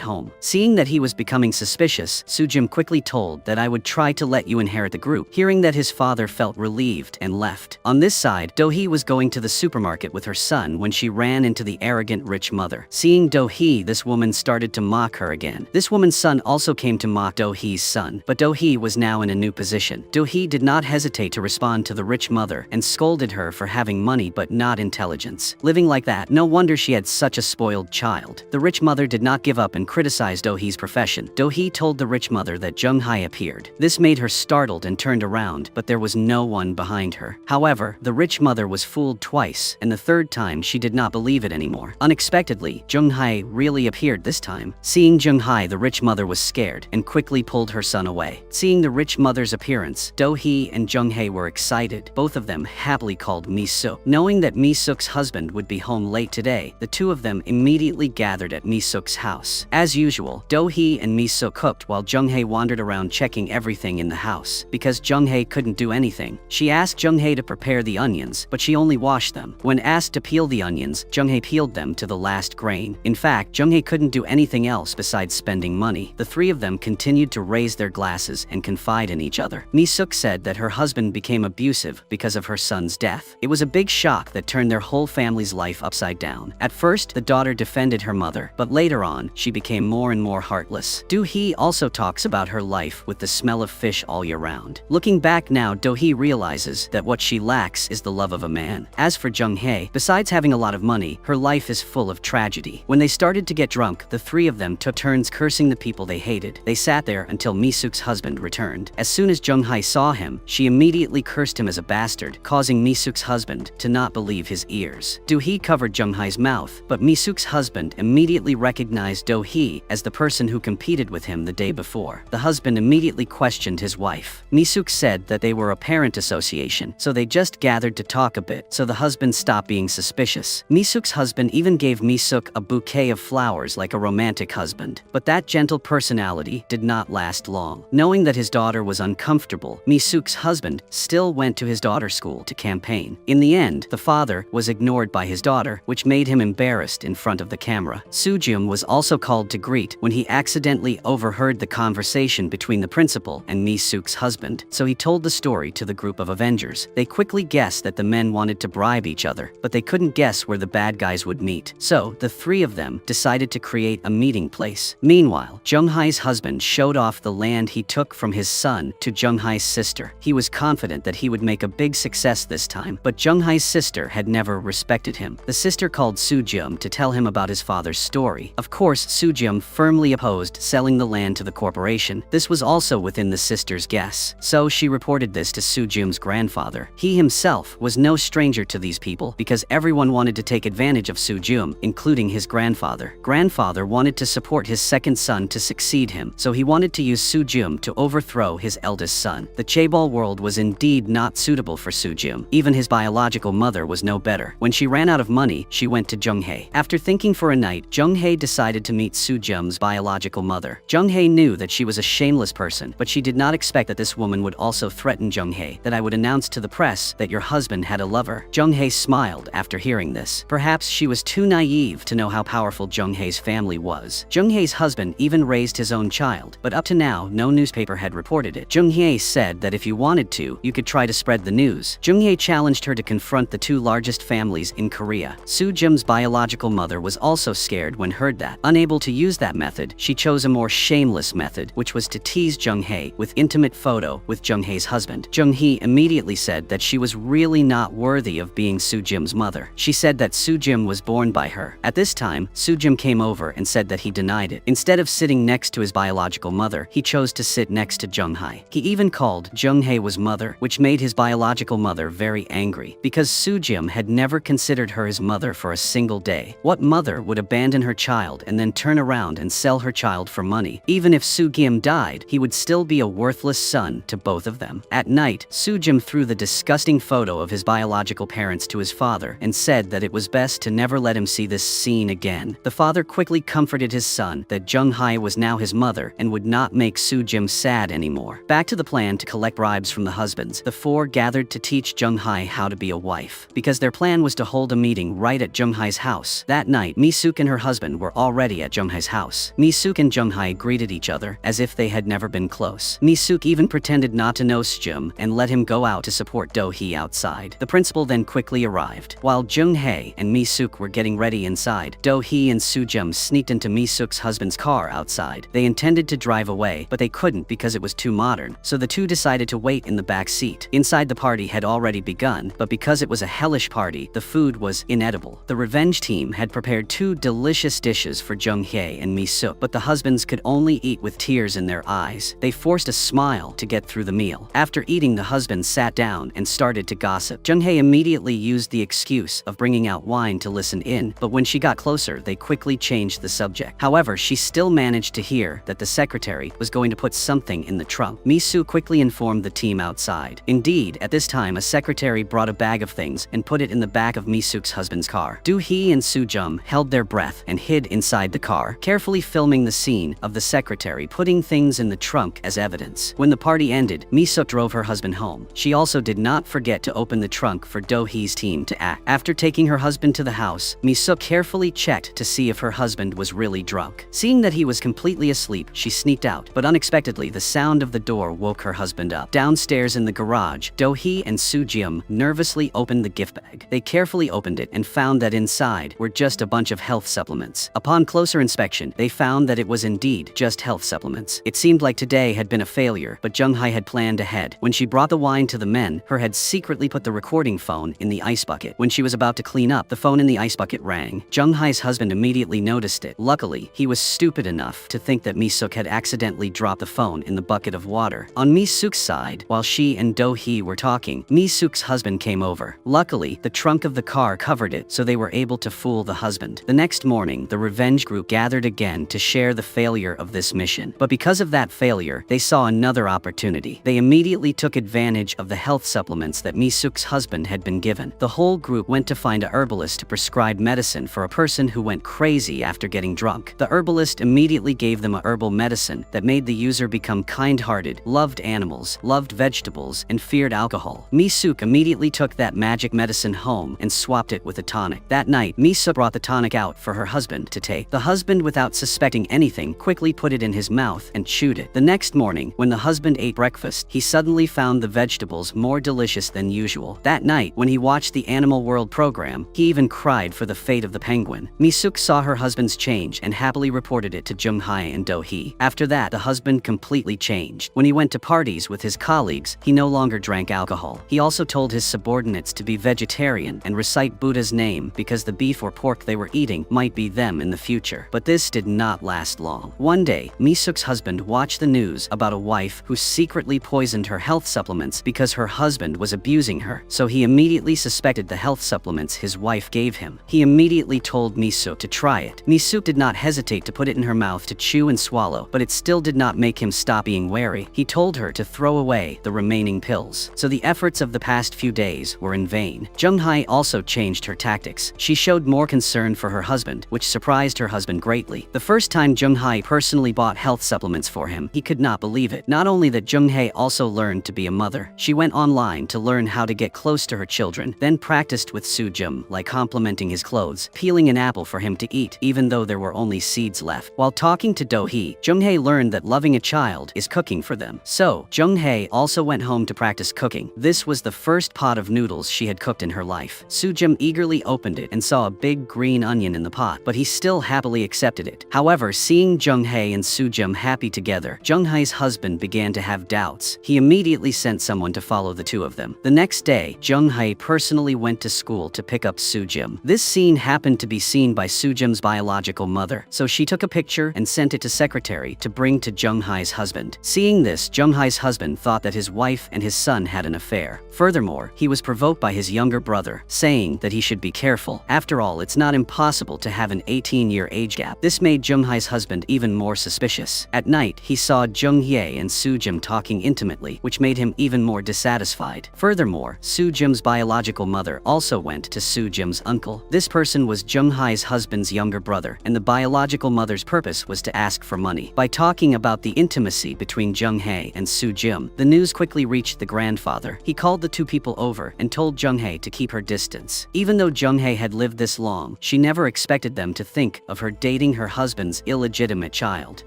home. Seeing that he was becoming suspicious, Soo-jim quickly told that I would try to let you inherit the group. Hearing that his father felt relieved and left. On this side, Do-hee was going to the supermarket with her son when she ran into the arrogant rich mother. Seeing Do-hee, this woman started to mock her again. This woman's son also came to mock Do-hee's son, but Do-hee was now in a new position. Do-hee did not hesitate to respond to the rich mother and scolded her for having money but not intelligence. Living like that, no wonder she had such a spoiled child. The rich mother did not give up and criticized Do-hee's profession. Do-hee told the rich mother that Jung-hae appeared. This made her startled and turned around, but there was no one behind her. However, the rich mother was fooled twice, and the third time she did not believe it anymore. Unexpectedly, Jung-hae really appeared this time. Seeing Jung-hae, the rich mother was scared and quickly pulled her son away. Seeing the rich mother's appearance, Do-hee and Jung-hae were excited. Both of them happily called Mi-suk. Knowing that Mi-suk's husband would be home late today, the two of them immediately gathered at Mi-suk's house. As usual, Do-hee and Mi-suk cooked while Jung-hae wandered around checking everything in the house. Because Jung-hae couldn't do anything, she asked Jung-hae to prepare the onions, but she only washed them. When asked to peel the onions, Jung-hae peeled them to the last grain. In fact, Jung-hae couldn't do anything else besides spending money. The three of them continued to raise their glasses and confide in each other. Mi-suk said that her husband became abusive because of her son's death. It was a big shock that turned their whole family's life upside down. At first, the daughter defended her mother, but later on, she became more and more heartless. Do-hee also talks about her life with the smell of fish all year round. Looking back now, Do-hee realizes that what she lacks is the love of a man. As for Jung-hae, besides having a lot of money, her life is full of tragedy. When they started to get drunk, the three of them took turns cursing the people they hated. They sat there until Mi-suk's husband returned. As soon as Jung-hae saw him, she immediately cursed him as a bastard, causing Mi-suk's husband to not believe his ears. Do-hee covered Jung-hae's mouth, but Mi-suk's husband immediately recognized Do-hee as the person who competed with him the day before. The husband immediately questioned his wife. Mi-suk said that they were a parent association, so they just gathered to talk a bit, so the husband stopped being suspicious. Mi-suk's husband even gave Mi-suk a bouquet of flowers like a romantic husband. But that gentle personality did not last long. Knowing that his daughter was uncomfortable, Mi-suk's husband still went to his daughter's school to campaign. In the end, the father was ignored by his daughter, which made him embarrassed in front of the camera. Soo-jim was also called to greet when he accidentally overheard the conversation between the principal and Mi-suk's husband, so he told the story to the group of Avengers. They quickly guessed that the men wanted to bribe each other, but they couldn't guess where the bad guys would meet. So, the three of them decided to create a meeting place. Meanwhile, Jung-hae's husband showed off the land he took from his son to Jung-hae's sister. He was confident that he would make a big success this time, but Jung-hae's sister had never respected him. The sister called Soo-jim to tell him about his father's story. Of course, Soo-jim firmly opposed selling the land to the corporation. This was also within the sister's guess, so she reported this to Soo-jim's grandfather. He himself was no stranger to these people because everyone wanted to take advantage of Soo-jim, including his grandfather. Grandfather wanted to support his second son to succeed him, so he wanted to use Soo-jim to overthrow his eldest son. The chaebol world was indeed not suitable for Soo-jim. Even his biological mother was no better. When she ran out of money, she went to Jung-hae. After thinking for a night, Jung-hae decided to meet Soo-jim's biological mother. Jung-hae knew that she was a shameless person, but she did not expect that this woman would also threaten Jung-hae, that I would announce to the press that your husband had a lover. Jung-hae smiled after hearing this. Perhaps she was too naive to know how powerful Jung-hae's family was. Jung-hae's husband even raised his own child, but up to now, no newspaper had reported it. Jung-hae said that if you wanted to, you could try to spread the news. Jung-hae challenged her to confront the two largest families in Korea. Soo-jim's biological mother was also scared when heard that. Unable to use that method, she chose a more shameless method, which was to tease Jung-hae with intimate photo with Jung-hae's husband. Jung-hae immediately said that she was really not worthy of being Soo-jim's mother. She said that Soo-jim was born by her. At this time, Soo-jim came over and said that he denied it. Instead of sitting next to his biological mother, he chose to sit next to Jung-hae. He even called Jung-hae was mother, which made his biological mother very angry, because Soo-jim had never considered considered her his mother for a single day. What mother would abandon her child and then turn around and sell her child for money? Even if Soo-gyum died, he would still be a worthless son to both of them. At night, Soo-gyum threw the disgusting photo of his biological parents to his father and said that it was best to never let him see this scene again. The father quickly comforted his son that Jung-hae was now his mother and would not make Soo-gyum sad anymore. Back to the plan to collect bribes from the husbands, the four gathered to teach Jung-hae how to be a wife. Because their plan was to hold a meeting right at Jung-hae's house. That night, Mi-suk and her husband were already at Jung-hae's house. Mi-suk and Jung-hae greeted each other as if they had never been close. Mi-suk even pretended not to know Soo-gyum and let him go out to support Do-hee outside. The principal then quickly arrived. While Jung-hae and Mi-suk were getting ready inside, Do-hee and Soo-gyum sneaked into Mi-suk's husband's car outside. They intended to drive away, but they couldn't because it was too modern, so the two decided to wait in the back seat. Inside, the party had already begun, but because it was a hellish party, the food was inedible. The revenge team had prepared two delicious dishes for Jung-hae and Mi-suk, but the husbands could only eat with tears in their eyes. They forced a smile to get through the meal. After eating, the husbands sat down and started to gossip. Jung-hae immediately used the excuse of bringing out wine to listen in, but when she got closer, they quickly changed the subject. However, she still managed to hear that the secretary was going to put something in the trunk. Mi-suk quickly informed the team outside. Indeed, at this time, a secretary brought a bag of things and put it in the back of Mi-suk's husband's car. Do-hee and Soo-gyum held their breath and hid inside the car, carefully filming the scene of the secretary putting things in the trunk as evidence. When the party ended, Mi-suk drove her husband home. She also did not forget to open the trunk for Do-hee's team to act. After taking her husband to the house, Mi-suk carefully checked to see if her husband was really drunk. Seeing that he was completely asleep, she sneaked out, but unexpectedly the sound of the door woke her husband up. Downstairs in the garage, Do-hee and Soo-gyum nervously opened the gift bag. They carefully opened it and found that inside were just a bunch of health supplements. Upon closer inspection, they found that it was indeed just health supplements. It seemed like today had been a failure, but Jung-hae had planned ahead. When she brought the wine to the men, her had secretly put the recording phone in the ice bucket. When she was about to clean up, the phone in the ice bucket rang. Jung-hae's husband immediately noticed it. Luckily, he was stupid enough to think that Mi-suk had accidentally dropped the phone in the bucket of water. On Mi-suk's side, while she and Do-hee were talking, Mi-suk's husband came over. Luckily, the trunk of the car covered it, so they were able to fool the husband. The next morning, the revenge group gathered again to share the failure of this mission. But because of that failure, they saw another opportunity. They immediately took advantage of the health supplements that Mi-suk's husband had been given. The whole group went to find a herbalist to prescribe medicine for a person who went crazy after getting drunk. The herbalist immediately gave them a herbal medicine that made the user become kind-hearted, loved animals, loved vegetables, and feared alcohol. Mi-suk immediately took that magic medicine home and swapped it with a tonic. That night, Mi-suk brought the tonic out for her husband to take. The husband, without suspecting anything, quickly put it in his mouth and chewed it. The next morning, when the husband ate breakfast, he suddenly found the vegetables more delicious than usual. That night, when he watched the Animal World program, he even cried for the fate of the penguin. Mi-suk saw her husband's change and happily reported it to Jung-hae and Do-hee. After that, the husband completely changed. When he went to parties with his colleagues, he no longer drank alcohol. He also told his subordinates to be vegetarian and recite Buddha's name because the beef or pork they were eating might be them in the future. But this did not last long. One day, Mi-suk's husband watched the news about a wife who secretly poisoned her health supplements because her husband was abusing her, so he immediately suspected the health supplements his wife gave him. He immediately told Mi-suk to try it. Mi-suk did not hesitate to put it in her mouth to chew and swallow, but it still did not make him stop being wary. He told her to throw away the remaining pills. So the efforts of the past few days were in vain. Jung-hae also changed her tactics. She showed more concern for her husband, which surprised her husband greatly. The first time Jung-hae personally bought health supplements for him, he could not believe it. Not only that, Jung-hae also learned to be a mother. She went online to learn how to get close to her children, then practiced with Soo-gyum, like complimenting his clothes, peeling an apple for him to eat, even though there were only seeds left. While talking to Do-hee, Jung-hae learned that loving a child is cooking for them. So, Jung-hae also went home to practice cooking. This was the first pot of noodles she had cooked in her life. Soo-gyum eagerly opened it and saw a big green onion in the pot, but he still happily accepted it. However, seeing Jung-hae and Soo-gyum happy together, Jung-hae's husband began to have doubts. He immediately sent someone to follow the two of them. The next day, Jung-hae personally went to school to pick up Soo-gyum. This scene happened to be seen by Soo-gyum's biological mother, so she took a picture and sent it to secretary to bring to Jung-hae's husband. Seeing this, Jung-hae's husband thought that his wife and his son had an affair. Furthermore, he was provoked by his younger brother, saying saying that he should be careful. After all, it's not impossible to have an 18-year age gap. This made Jung-hae's husband even more suspicious. At night, he saw Jung-hye and Soo-jim talking intimately, which made him even more dissatisfied. Furthermore, Soo-jim's biological mother also went to Soo-jim's uncle. This person was Jung-hae's husband's younger brother, and the biological mother's purpose was to ask for money. By talking about the intimacy between Jung-hae and Soo-jim, the news quickly reached the grandfather. He called the two people over and told Jung-hae to keep her distance. Even though Jung-hae had lived this long, she never expected them to think of her dating her husband's illegitimate child.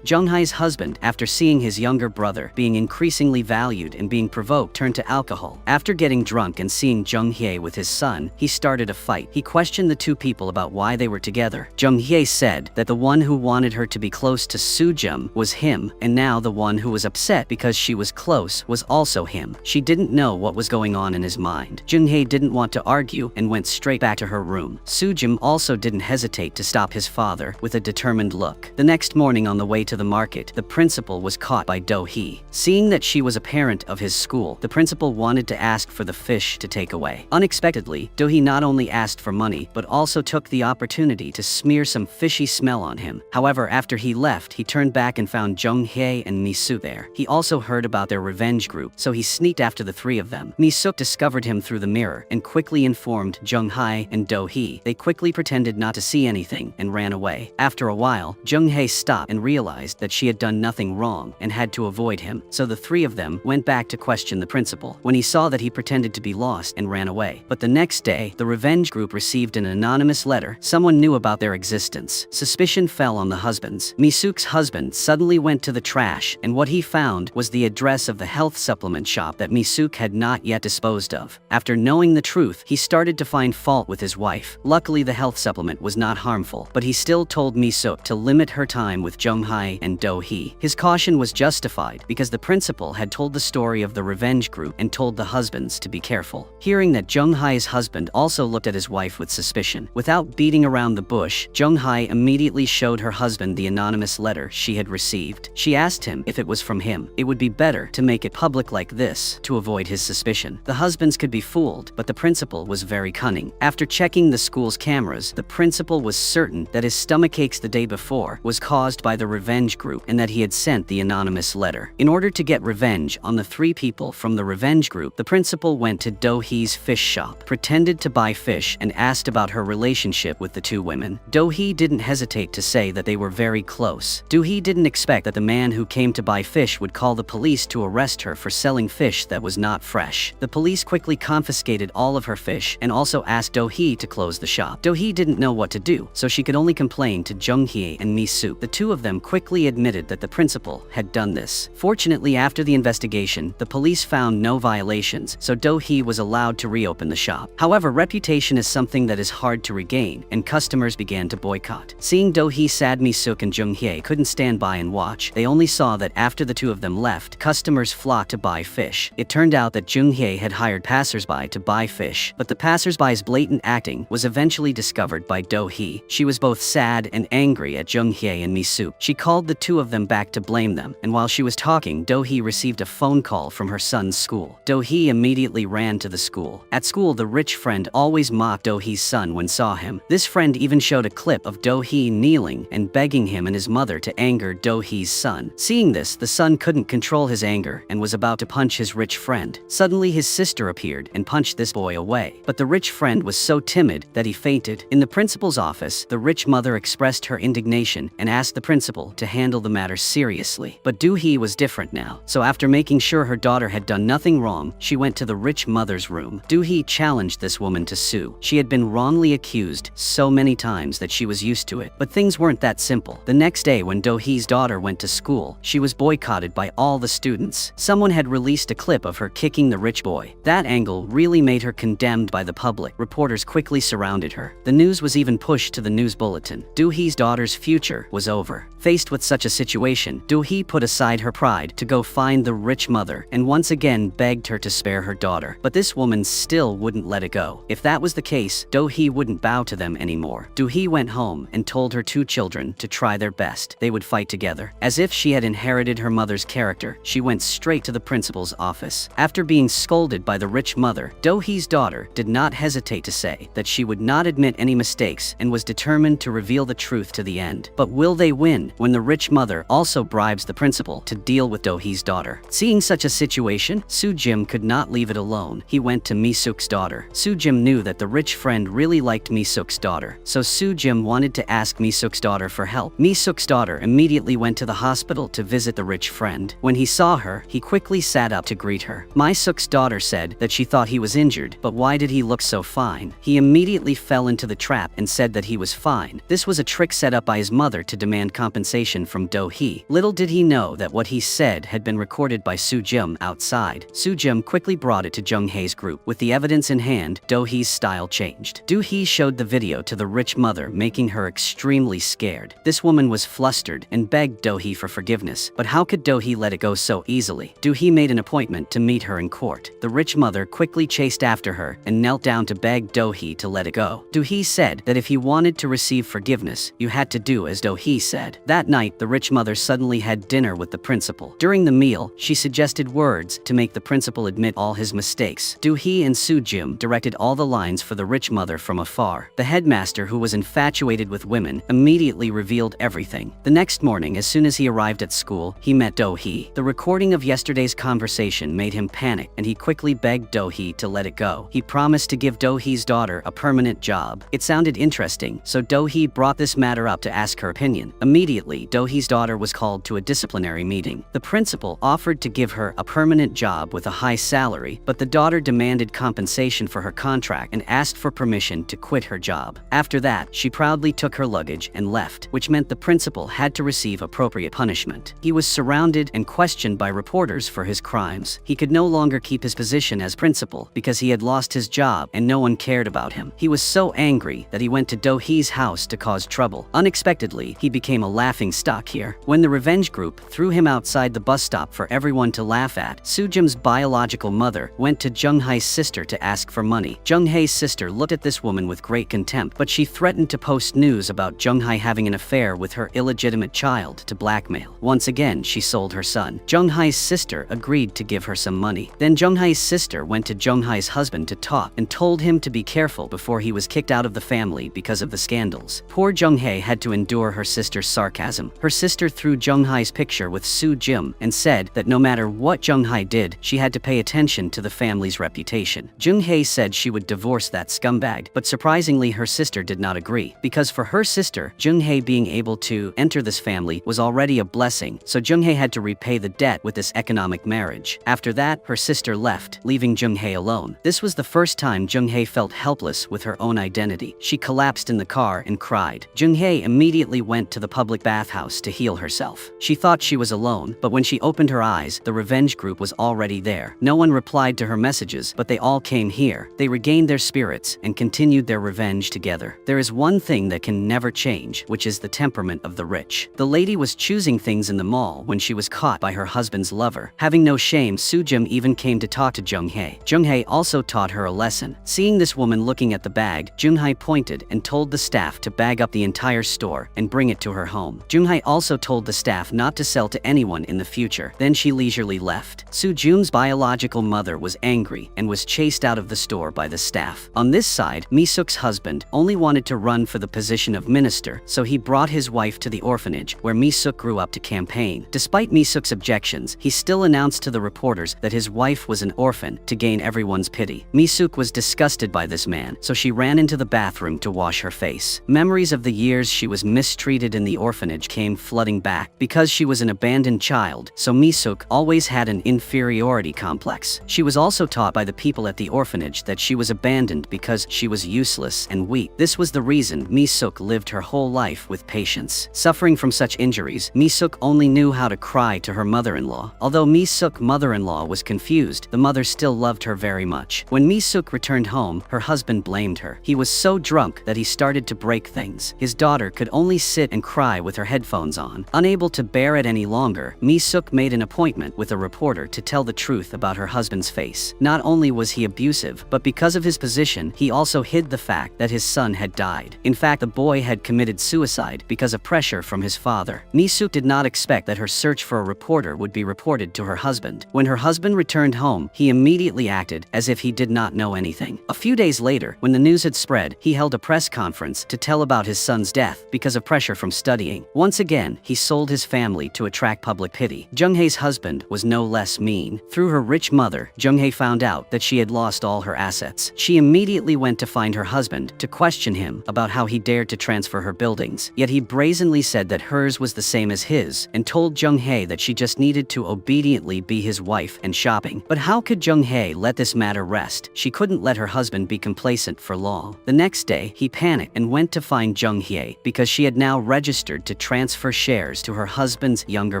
Jung-hae's husband, after seeing his younger brother being increasingly valued and being provoked, turned to alcohol. After getting drunk and seeing Jung-hae with his son, he started a fight. He questioned the two people about why they were together. Jung-hae said that the one who wanted her to be close to Soo-jim was him, and now the one who was upset because she was close was also him. She didn't know what was going on in his mind. Jung-hae didn't want to argue and went straight back to her room. Soo-jim also didn't hesitate to stop his father with a determined look. The next morning on the way to the market, the principal was caught by Do-hee. Seeing that she was a parent of his school, the principal wanted to ask for the fish to take away. Unexpectedly, Do-hee not only asked for money, but also took the opportunity to smear some fishy smell on him. However, after he left, he turned back and found Jung-hae and Mi-suk there. He also heard about their revenge group, so he sneaked after the three of them. Mi-suk discovered him through the mirror and quickly informed Jung-hae and Do-hee. They quickly pretended not to see anything and ran away. After a while, Jung-hae stopped and realized that she had done nothing wrong and had to avoid him, so the three of them went back to question the principal when he saw that he pretended to be lost and ran away. But the next day, the revenge group received an anonymous letter. Someone knew about their existence. Suspicion fell on the husbands. Mi-suk's husband suddenly went to the trash, and what he found was the address of the health supplement shop that Mi-suk had not yet disposed of. After knowing the truth, he started to find fault with his wife. Luckily, the health supplement was not harmful, but he still told Mi-suk to limit her time with Jung-hae and Do-hee. His caution was justified because the principal had told the story of the revenge group and told the husbands to be careful. Hearing that Jung-hae's husband also looked at his wife with suspicion, without beating around the bush, Jung-hae immediately showed her husband the anonymous letter she had received. She asked him if it was from him. It would be better to make it public like this to avoid his suspicion. The husbands could be fooled, but the principal was very cunning. After checking the school's cameras, the principal was certain that his stomachaches the day before was caused by the revenge group and that he had sent the anonymous letter. In order to get revenge on the three people from the revenge group, the principal went to Do-hee's fish shop, pretended to buy fish, and asked about her relationship with the two women. Do-hee didn't hesitate to say that they were very close. Do-hee didn't expect that the man who came to buy fish would call the police to arrest her for selling fish that was not fresh. The police quickly confiscated all of her fish and also asked Do-hee to close the shop. Do-hee didn't know what to do, so she could only complain to Jung-hae and Mi-suk. The two of them quickly admitted that the principal had done this. Fortunately, after the investigation, the police found no violations, so Do-hee was allowed to reopen the shop. However, reputation is something that is hard to regain, and customers began to boycott. Seeing Do-hee sad, Mi-suk and Jung-hae couldn't stand by and watch. They only saw that after the two of them left, customers flocked to buy fish. It turned out that Jung-hae had hired passersby to buy fish, but the passersby's blatant acting was eventually discovered by Do-hee. She was both sad and angry at Jung-hae and Mi-suk. She called the two of them back to blame them, and while she was talking, Do-hee received a phone call from her son's school. Do-hee immediately ran to the school. At school, the rich friend always mocked Do-hee's son when saw him. This friend even showed a clip of Do-hee kneeling and begging him and his mother to anger Do-hee's son. Seeing this, the son couldn't control his anger and was about to punch his rich friend. Suddenly, his sister appeared and punched this boy away, but the rich friend was so timid that he fainted. In the principal's office, the rich mother expressed her indignation and asked the principal to handle the matter seriously. But Do-hee was different now, so after making sure her daughter had done nothing wrong, she went to the rich mother's room. Do-hee challenged this woman to sue. She had been wrongly accused so many times that she was used to it, but things weren't that simple. The next day when Do-hee's daughter went to school, she was boycotted by all the students. Someone had released a clip of her kicking the rich boy. That angle really made her condemned by the public. Reporters quickly surrounded her. The news was even pushed to the news bulletin. Do-hee's daughter's future was over. Faced with such a situation, Do-hee put aside her pride to go find the rich mother and once again begged her to spare her daughter. But this woman still wouldn't let it go. If that was the case, Do-hee wouldn't bow to them anymore. Do-hee went home and told her two children to try their best. They would fight together. As if she had inherited her mother's character, she went straight to the principal's office. After being scolded by the rich mother, Do-hee's daughter did not not hesitate to say that she would not admit any mistakes and was determined to reveal the truth to the end. But will they win when the rich mother also bribes the principal to deal with Do-hee's daughter? Seeing such a situation, Soo-jim could not leave it alone. He went to Mi-suk's daughter. Soo-jim knew that the rich friend really liked Mi-suk's daughter, so Soo-jim wanted to ask Mi-suk's daughter for help. Mi-suk's daughter immediately went to the hospital to visit the rich friend. When he saw her, he quickly sat up to greet her. Mi-suk's daughter said that she thought he was injured, but why did he look so fine? He immediately fell into the trap and said that he was fine. This was a trick set up by his mother to demand compensation from Do-hee. Little did he know that what he said had been recorded by Soo-jim outside. Soo-jim quickly brought it to Jung-hae's group. With the evidence in hand, Do-hee's style changed. Do-hee showed the video to the rich mother, making her extremely scared. This woman was flustered and begged Do-hee for forgiveness, but how could Do-hee let it go so easily? Do-hee made an appointment to meet her in court. The rich mother quickly chased after her and knelt down to beg Do-hee to let it go. Do-hee said that if he wanted to receive forgiveness, you had to do as Do-hee said. That night, the rich mother suddenly had dinner with the principal. During the meal, she suggested words to make the principal admit all his mistakes. Do-hee and Soo-jim directed all the lines for the rich mother from afar. The headmaster, who was infatuated with women, immediately revealed everything. The next morning, as soon as he arrived at school, he met Do-hee. The recording of yesterday's conversation made him panic, and he quickly begged Do-hee to let it go. He promised to give Do-hee's daughter a permanent job. It sounded interesting, so Do-hee brought this matter up to ask her opinion. Immediately, Do-hee's daughter was called to a disciplinary meeting. The principal offered to give her a permanent job with a high salary, but the daughter demanded compensation for her contract and asked for permission to quit her job. After that, she proudly took her luggage and left, which meant the principal had to receive appropriate punishment. He was surrounded and questioned by reporters for his crimes. He could no longer keep his position as principal because he had lost his job and no one cared about him. He was so angry that he went to Do-hee's house to cause trouble. Unexpectedly, he became a laughing stock here. When the revenge group threw him outside the bus stop for everyone to laugh at, Soo-jim's biological mother went to Jung-hae's sister to ask for money. Jung-hae's sister looked at this woman with great contempt, but she threatened to post news about Jung-hae having an affair with her illegitimate child to blackmail. Once again, she sold her son. Jung-hae's sister agreed to give her some money. Then Jung-hae's sister went to Jung-hae's husband to talk and told him to be careful before he was kicked out of the family because of the scandals. Poor Jung-hae had to endure her sister's sarcasm. Her sister threw Jung-hae's picture with Soo-jim and said that no matter what Jung-hae did, she had to pay attention to the family's reputation. Jung-hae said she would divorce that scumbag, but surprisingly her sister did not agree, because for her sister, Jung-hae being able to enter this family was already a blessing, so Jung-hae had to repay the debt with this economic marriage. After that, her sister left, leaving Jung-hae alone. This was the first time Jung-hae felt helpless with her own identity. She collapsed in the car and cried. Jung-hae immediately went to the public bathhouse to heal herself. She thought she was alone, but when she opened her eyes, the revenge group was already there. No one replied to her messages, but they all came here. They regained their spirits and continued their revenge together. There is one thing that can never change, which is the temperament of the rich. The lady was choosing things in the mall when she was caught by her husband's lover. Having no shame, Soo-jim even came to talk to Jung-hae. Jung-hae also taught her a lesson. Seeing this woman looking at the bag, Jung-hae pointed and told the staff to bag up the entire store and bring it to her home. Jung-hae also told the staff not to sell to anyone in the future. Then she leisurely left. Soo-jim's biological mother was angry and was chased out of the store by the staff. On this side, Mi-suk's husband only wanted to run for the position of minister, so he brought his wife to the orphanage where Mi-suk grew up to campaign. Despite Mi-suk's objections, he still announced to the reporters that his wife was an orphan to gain everyone's pity. Mi-suk was disgusted by this man, so she ran into the bathroom to wash her face. Memories of the years she was mistreated in the orphanage came flooding back. Because she was an abandoned child, so Mi-suk always had an inferiority complex. She was also taught by the people at the orphanage that she was abandoned because she was useless and weak. This was the reason Mi-suk lived her whole life with patience. Suffering from such injuries, Mi-suk only knew how to cry to her mother-in-law. Although Mi-suk's mother-in-law was confused, the mother still loved her very much. When Mi-suk returned home, her husband blamed her. He was so drunk that he started to break things. His daughter could only sit and cry with her headphones on. Unable to bear it any longer, Mi-suk made an appointment with a reporter to tell the truth about her husband's face. Not only was he abusive, but because of his position, he also hid the fact that his son had died. In fact, the boy had committed suicide because of pressure from his father. Mi-suk did not expect that her search for a reporter would be reported to her husband. When her husband returned home, he immediately acted as if he did not know anything. everything. A few days later, when the news had spread, he held a press conference to tell about his son's death because of pressure from studying. Once again, he sold his family to attract public pity. Jung-hae's husband was no less mean. Through her rich mother, Jung-hae found out that she had lost all her assets. She immediately went to find her husband to question him about how he dared to transfer her buildings. Yet he brazenly said that hers was the same as his and told Jung-hae that she just needed to obediently be his wife and shopping. But how could Jung-hae let this matter rest? She couldn't let her husband be complacent for long. The next day, he panicked and went to find Jung-hae because she had now registered to transfer shares to her husband's younger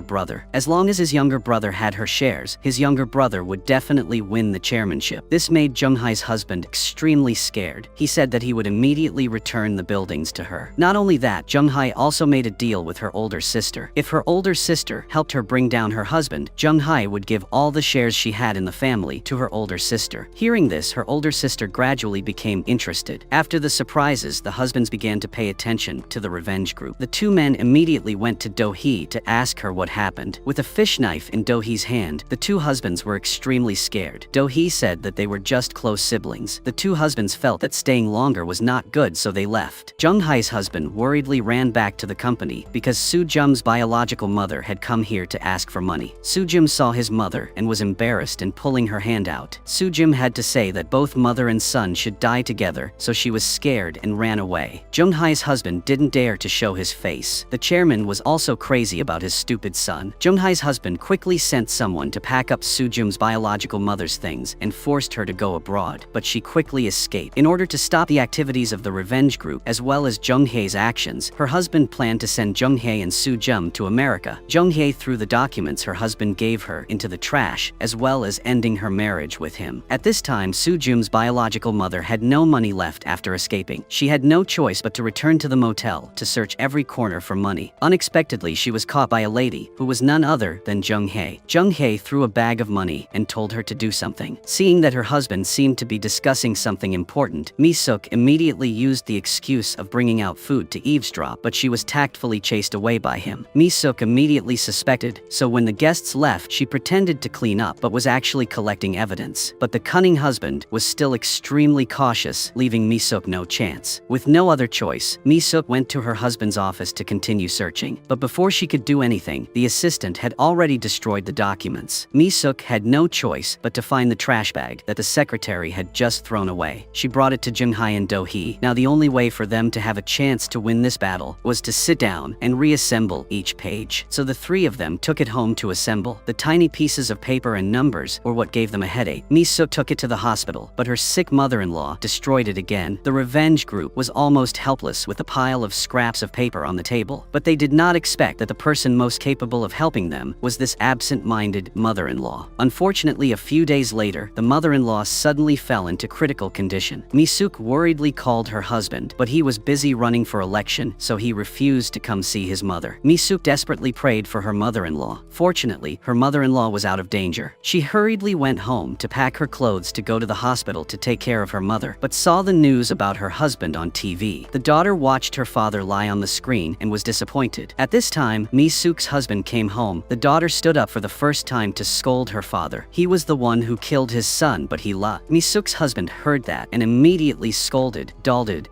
brother. As long as his younger brother had her shares, his younger brother would definitely win the chairmanship. This made Jung-hae's husband extremely scared. He said that he would immediately return the buildings to her. Not only that, Jung-hae also made a deal with her older sister. If her older sister helped her bring down her husband, Jung-hae would give all the shares she had in the family to her older sister. Hearing this, her older sister gradually became interested. After the surprises, the husbands began to pay attention to the revenge group. The two men immediately went to Do-hee to ask her what happened. With a fish knife in Do-hee's hand, the two husbands were extremely scared. Do-hee said that they were just close siblings. The two husbands felt that staying longer was not good, so they left. Jung-hae's husband worriedly ran back to the company because Soo-jum's biological mother had come here to ask for money. Soo-jum saw his mother and was embarrassed and pulling her hand out. Soo-jum had to say that both mother and son should die together, so she was scared and ran away. Jung-hae's husband didn't dare to show his face. The chairman was also crazy about his stupid son. Jung-hae's husband quickly sent someone to pack up Soo-jum's biological mother's things and forced her to go abroad, but she quickly escaped. In order to stop the activities of the revenge group as well as Jung-hae's actions, her husband planned to send Jung-hae and Soo-jum to America. Jung-hae threw the documents her husband gave her into the trash, as well as ending her marriage with him. At this time, Soo-jum's biological mother had no money left after escaping. She had no choice but to return to the motel to search every corner for money. Unexpectedly, she was caught by a lady who was none other than Jung-hae. Jung-hae threw a bag of money and told her to do something. Seeing that her husband seemed to be discussing something important, Mi-suk immediately used the excuse of bringing out food to eavesdrop, but she was tactfully chased away by him. Mi-suk immediately suspected, so when the guests left, she pretended to clean up but was actually collecting evidence. But the cunning husband was still extremely cautious, leaving Mi-suk no chance. With no other choice, Mi-suk went to her husband's office to continue searching. But before she could do anything, the assistant had already destroyed the documents. Mi-suk had no choice but to find the trash bag that the secretary had just thrown away. She brought it to Jung-hae and Do-hee. Now the only way for them to have a chance to win this battle was to sit down and reassemble each page. So the three of them took it home to assemble. The tiny pieces of paper and numbers were what gave them a headache. Mi-suk took it to the hospital, but her sick mother-in-law destroyed it again. The revenge group was almost helpless with a pile of scraps of paper on the table, but they did not expect that the person most capable of helping them was this absent-minded mother-in-law. Unfortunately, a few days later, the mother-in-law suddenly fell into critical condition. Mi-suk worriedly called her husband, but he was busy running for election, so he refused to come see his mother. Mi-suk desperately prayed for her mother-in-law. Fortunately, her mother-in-law was out of danger. She hurriedly went home to pack her clothes to go to the hospital to take care of her mother, but saw the news about her husband on TV. The daughter watched her father lie on the screen and was disappointed. At this time, Mi-suk's husband came home. The daughter stood up for the first time to scold her father. He was the one who killed his son, but he lied. Mi-suk's husband heard that and immediately scolded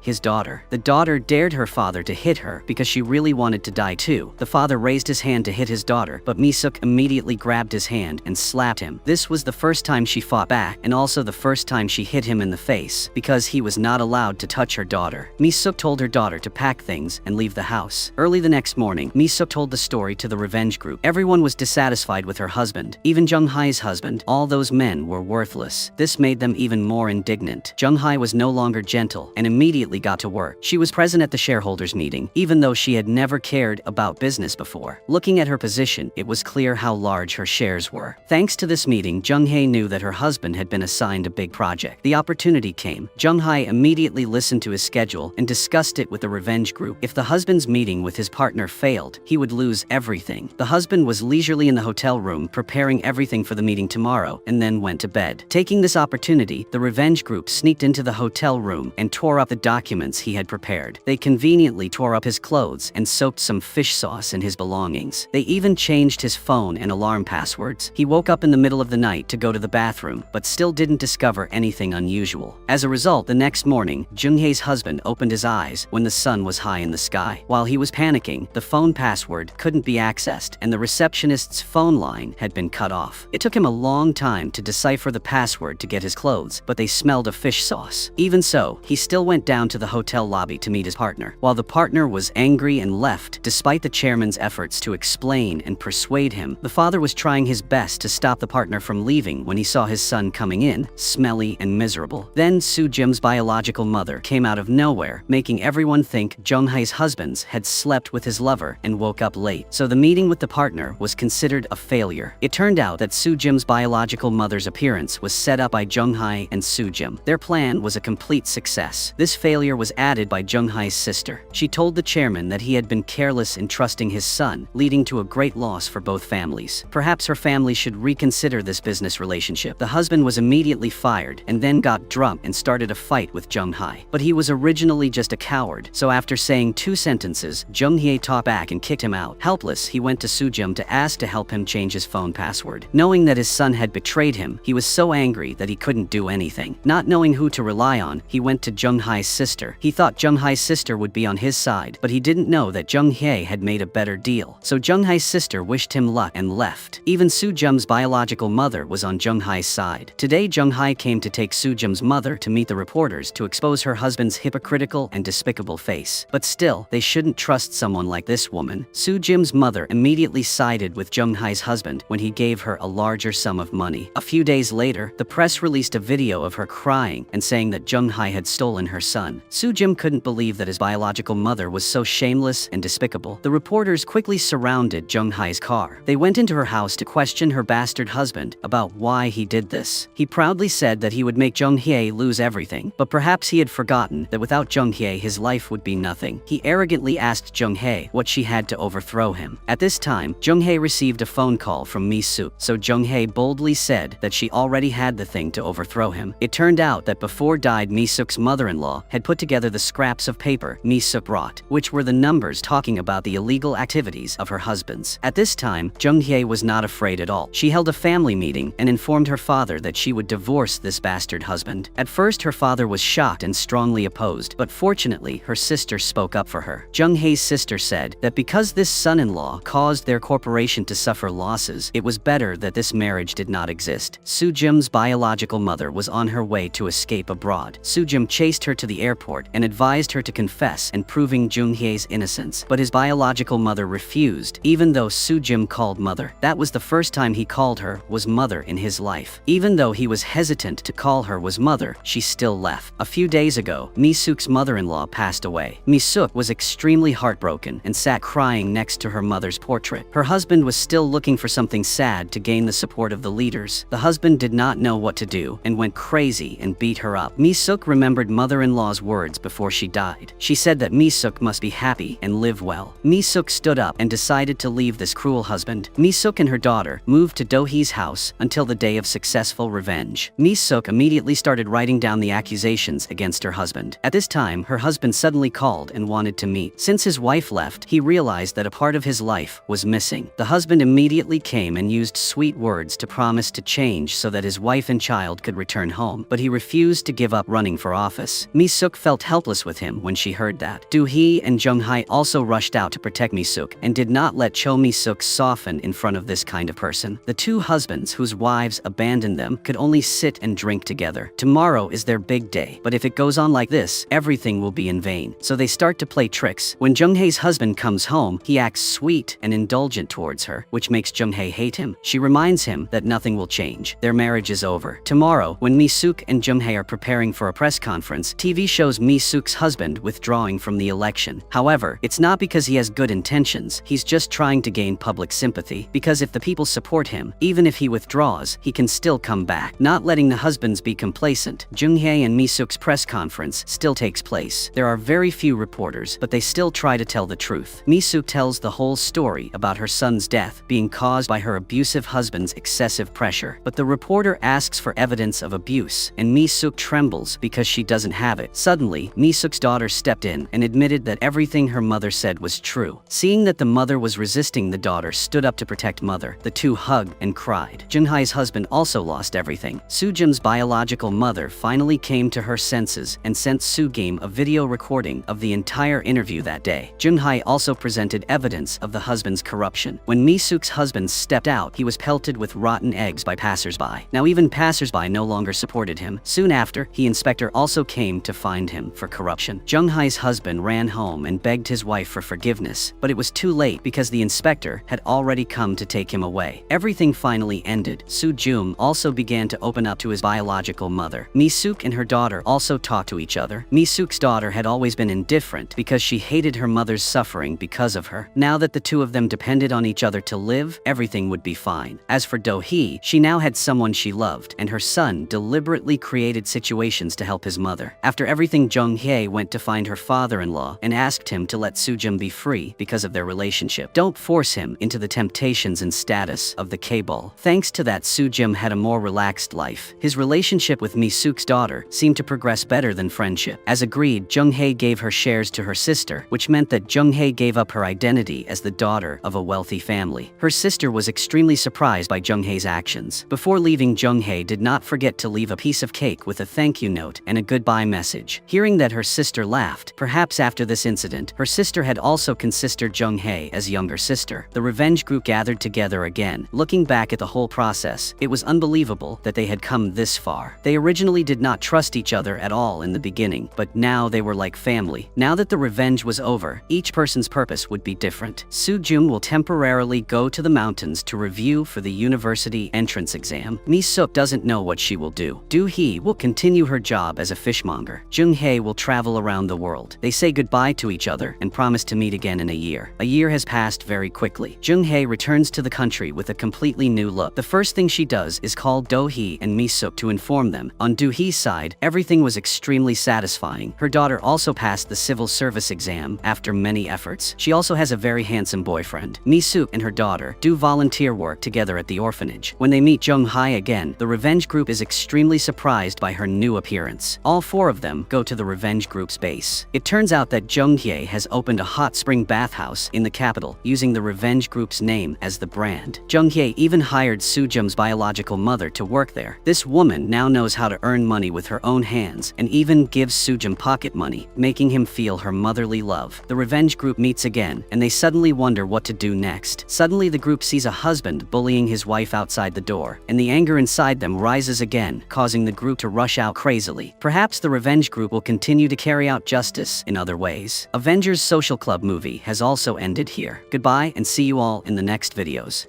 his daughter. The daughter dared her father to hit her because she really wanted to die too. The father raised his hand to hit his daughter, but Mi-suk immediately grabbed his hand and slapped him. This was the first time she fought back and also the first time she hit him in the face because he was not allowed to touch her daughter. Mi-suk told her daughter to pack things and leave the house. Early the next morning, Mi-suk told the story to the revenge group. Everyone was dissatisfied with her husband, even Jung-hae's husband. All those men were worthless. This made them even more indignant. Jung-hae was no longer gentle and immediately got to work. She was present at the shareholders meeting, even though she had never cared about business before. Looking at her position, it was clear how large her shares were. Thanks to this meeting, Jung-hae knew that her husband had been assigned a big project. The opportunity came. Jung-hae immediately listened to his schedule and discussed it with the revenge group. If the husband's meeting with his partner failed, he would lose everything. The husband was leisurely in the hotel room preparing everything for the meeting tomorrow and then went to bed. Taking this opportunity, the revenge group sneaked into the hotel room and tore up the documents he had prepared. They conveniently tore up his clothes and soaked some fish sauce in his belongings. They even changed his phone and alarm passwords. He woke up in the middle of the night to go to the bathroom, but still didn't discover anything anything unusual. As a result, the next morning, Jung-hae's husband opened his eyes when the sun was high in the sky. While he was panicking, the phone password couldn't be accessed and the receptionist's phone line had been cut off. It took him a long time to decipher the password to get his clothes, but they smelled of fish sauce. Even so, he still went down to the hotel lobby to meet his partner. While the partner was angry and left, despite the chairman's efforts to explain and persuade him, the father was trying his best to stop the partner from leaving when he saw his son coming in, smelly and miserable. Then Soo-jim's biological mother came out of nowhere, making everyone think Jung-hae's husband had slept with his lover and woke up late. So the meeting with the partner was considered a failure. It turned out that Soo-jim's biological mother's appearance was set up by Jung-hae and Soo-jim. Their plan was a complete success. This failure was added by Jung-hae's sister. She told the chairman that he had been careless in trusting his son, leading to a great loss for both families. Perhaps her family should reconsider this business relationship. The husband was immediately fired and then got drunk and started a fight with Jung-hae. But he was originally just a coward, so after saying 2 sentences, Jung-hae talked back and kicked him out. Helpless, he went to Soo-jim to ask to help him change his phone password. Knowing that his son had betrayed him, he was so angry that he couldn't do anything. Not knowing who to rely on, he went to Jung-hae's sister. He thought Jung-hae's sister would be on his side, but he didn't know that Jung-hae had made a better deal. So Jung-hae's sister wished him luck and left. Even Soo-jim's biological mother was on Jung-hae's side. Today, Jung-hae came to take Soo-jim's mother to meet the reporters to expose her husband's hypocritical and despicable face. But still, they shouldn't trust someone like this woman. Soo-jim's mother immediately sided with Jung-hae's husband when he gave her a larger sum of money. A few days later, the press released a video of her crying and saying that Jung-hae had stolen her son. Soo-jim couldn't believe that his biological mother was so shameless and despicable. The reporters quickly surrounded Jung-hae's car. They went into her house to question her bastard husband about why he did this. He proudly said that he would make Jung-hae lose everything, but perhaps he had forgotten that without Jung-hae his life would be nothing. He arrogantly asked Jung-hae what she had to overthrow him. At this time, Jung-hae received a phone call from Mi-suk, so Jung-hae boldly said that she already had the thing to overthrow him. It turned out that before died Mi-suk's mother-in-law had put together the scraps of paper Mi-suk brought, which were the numbers talking about the illegal activities of her husband's. At this time, Jung-hae was not afraid at all. She held a family meeting and informed her father that she would divorce this bastard husband. At first, her father was shocked and strongly opposed, but fortunately, her sister spoke up for her. Jung-hae's sister said that because this son-in-law caused their corporation to suffer losses, it was better that this marriage did not exist. Soo-jim's biological mother was on her way to escape abroad. Soo-jim chased her to the airport and advised her to confess and proving Jung-hae's innocence, but his biological mother refused, even though Soo-jim called mother. That was the first time he called her was mother in his life. Even though he was hesitant to call her was mother, she still left. A few days ago, Mi-suk's mother-in-law passed away. Mi-suk was extremely heartbroken and sat crying next to her mother's portrait. Her husband was still looking for something sad to gain the support of the leaders. The husband did not know what to do and went crazy and beat her up. Mi-suk remembered mother-in-law's words before she died. She said that Mi-suk must be happy and live well. Mi-suk stood up and decided to leave this cruel husband. Mi-suk and her daughter moved to Do-hee's house until the day of successful revenge. Mi-suk immediately started writing down the accusations against her husband. At this time, her husband suddenly called and wanted to meet. Since his wife left, he realized that a part of his life was missing. The husband immediately came and used sweet words to promise to change so that his wife and child could return home, but he refused to give up running for office. Mi-suk felt helpless with him when she heard that. Do-hee and Jung-hae also rushed out to protect Mi-suk and did not let Cho Mi-suk soften in front of this kind of person. The two husbands whose wives abandoned them could only sit and drink together. Tomorrow is their big day, but if it goes on like this, everything will be in vain. So they start to play tricks. When Jung-hae's husband comes home, he acts sweet and indulgent towards her, which makes Jung-hae hate him. She reminds him that nothing will change. Their marriage is over. Tomorrow, when Mi-suk and Jung-hae are preparing for a press conference, TV shows Mi-suk's husband withdrawing from the election. However, it's not because he has good intentions. He's just trying to gain public sympathy, because if the people support him, even if he withdraws, he can still come back. Not letting the husbands be complacent, Jung-hae and Mi-suk's press conference still takes place. There are very few reporters, but they still try to tell the truth. Mi-suk tells the whole story about her son's death being caused by her abusive husband's excessive pressure. But the reporter asks for evidence of abuse, and Mi-suk trembles because she doesn't have it. Suddenly, Mi-suk's daughter stepped in and admitted that everything her mother said was true. Seeing that the mother was resisting, the daughter stood up to protect mother. The two hugged and cried. Jung-hae's husband also lost everything. Soo-jim's biological biological mother finally came to her senses and sent Soo-game a video recording of the entire interview that day. Jung-hae also presented evidence of the husband's corruption. When Mi-sook's husband stepped out, he was pelted with rotten eggs by passersby. Now even passersby no longer supported him. Soon after, the inspector also came to find him for corruption. Jung-hae's husband ran home and begged his wife for forgiveness, but it was too late because the inspector had already come to take him away. Everything finally ended. Soo-jum also began to open up to his biological mother. Mi-sook and her daughter also talked to each other. Mi-sook's daughter had always been indifferent because she hated her mother's suffering because of her. Now that the two of them depended on each other to live, everything would be fine. As for Do-hee, she now had someone she loved, and her son deliberately created situations to help his mother. After everything, Jung-hae went to find her father-in-law and asked him to let Soo-jum be free because of their relationship. Don't force him into the temptations and status of the K-ball. Thanks to that, Soo-jum had a more relaxed life. His relationship with Mi-sook's daughter seemed to progress better than friendship. As agreed, Jung-hae gave her shares to her sister, which meant that Jung-hae gave up her identity as the daughter of a wealthy family. Her sister was extremely surprised by Jung-hae's actions. Before leaving, Jung-hae did not forget to leave a piece of cake with a thank you note and a goodbye message. Hearing that her sister laughed, perhaps after this incident, her sister had also considered Jung-hae as younger sister. The revenge group gathered together again. Looking back at the whole process, it was unbelievable that they had come this far. They originally did not trust each other at all in the beginning, but now they were like family. Now that the revenge was over, each person's purpose would be different. Soo-jum will temporarily go to the mountains to review for the university entrance exam. Mi-sook doesn't know what she will do. Do-hee will continue her job as a fishmonger. Jung-hae will travel around the world. They say goodbye to each other and promise to meet again in a year. A year has passed very quickly. Jung-hae returns to the country with a completely new look. The first thing she does is call Do-hee and Mi-sook to inform them. On Do-hee's side, everything was extremely satisfying. Her daughter also passed the civil service exam after many efforts. She also has a very handsome boyfriend. Mi-sook and her daughter do volunteer work together at the orphanage. When they meet Jung-hae again, the revenge group is extremely surprised by her new appearance. All four of them go to the revenge group's base. It turns out that Jung-hae has opened a hot spring bathhouse in the capital, using the revenge group's name as the brand. Jung-hae even hired Soo-jum's biological mother to work there. This woman now knows how to earn money with her own hands and even gives Soo-jum pocket money, making him feel her motherly love. The revenge group meets again, and they suddenly wonder what to do next. Suddenly, the group sees a husband bullying his wife outside the door, and the anger inside them rises again, causing the group to rush out crazily. Perhaps the revenge group will continue to carry out justice in other ways. Avengers Social Club movie has also ended here. Goodbye and see you all in the next videos.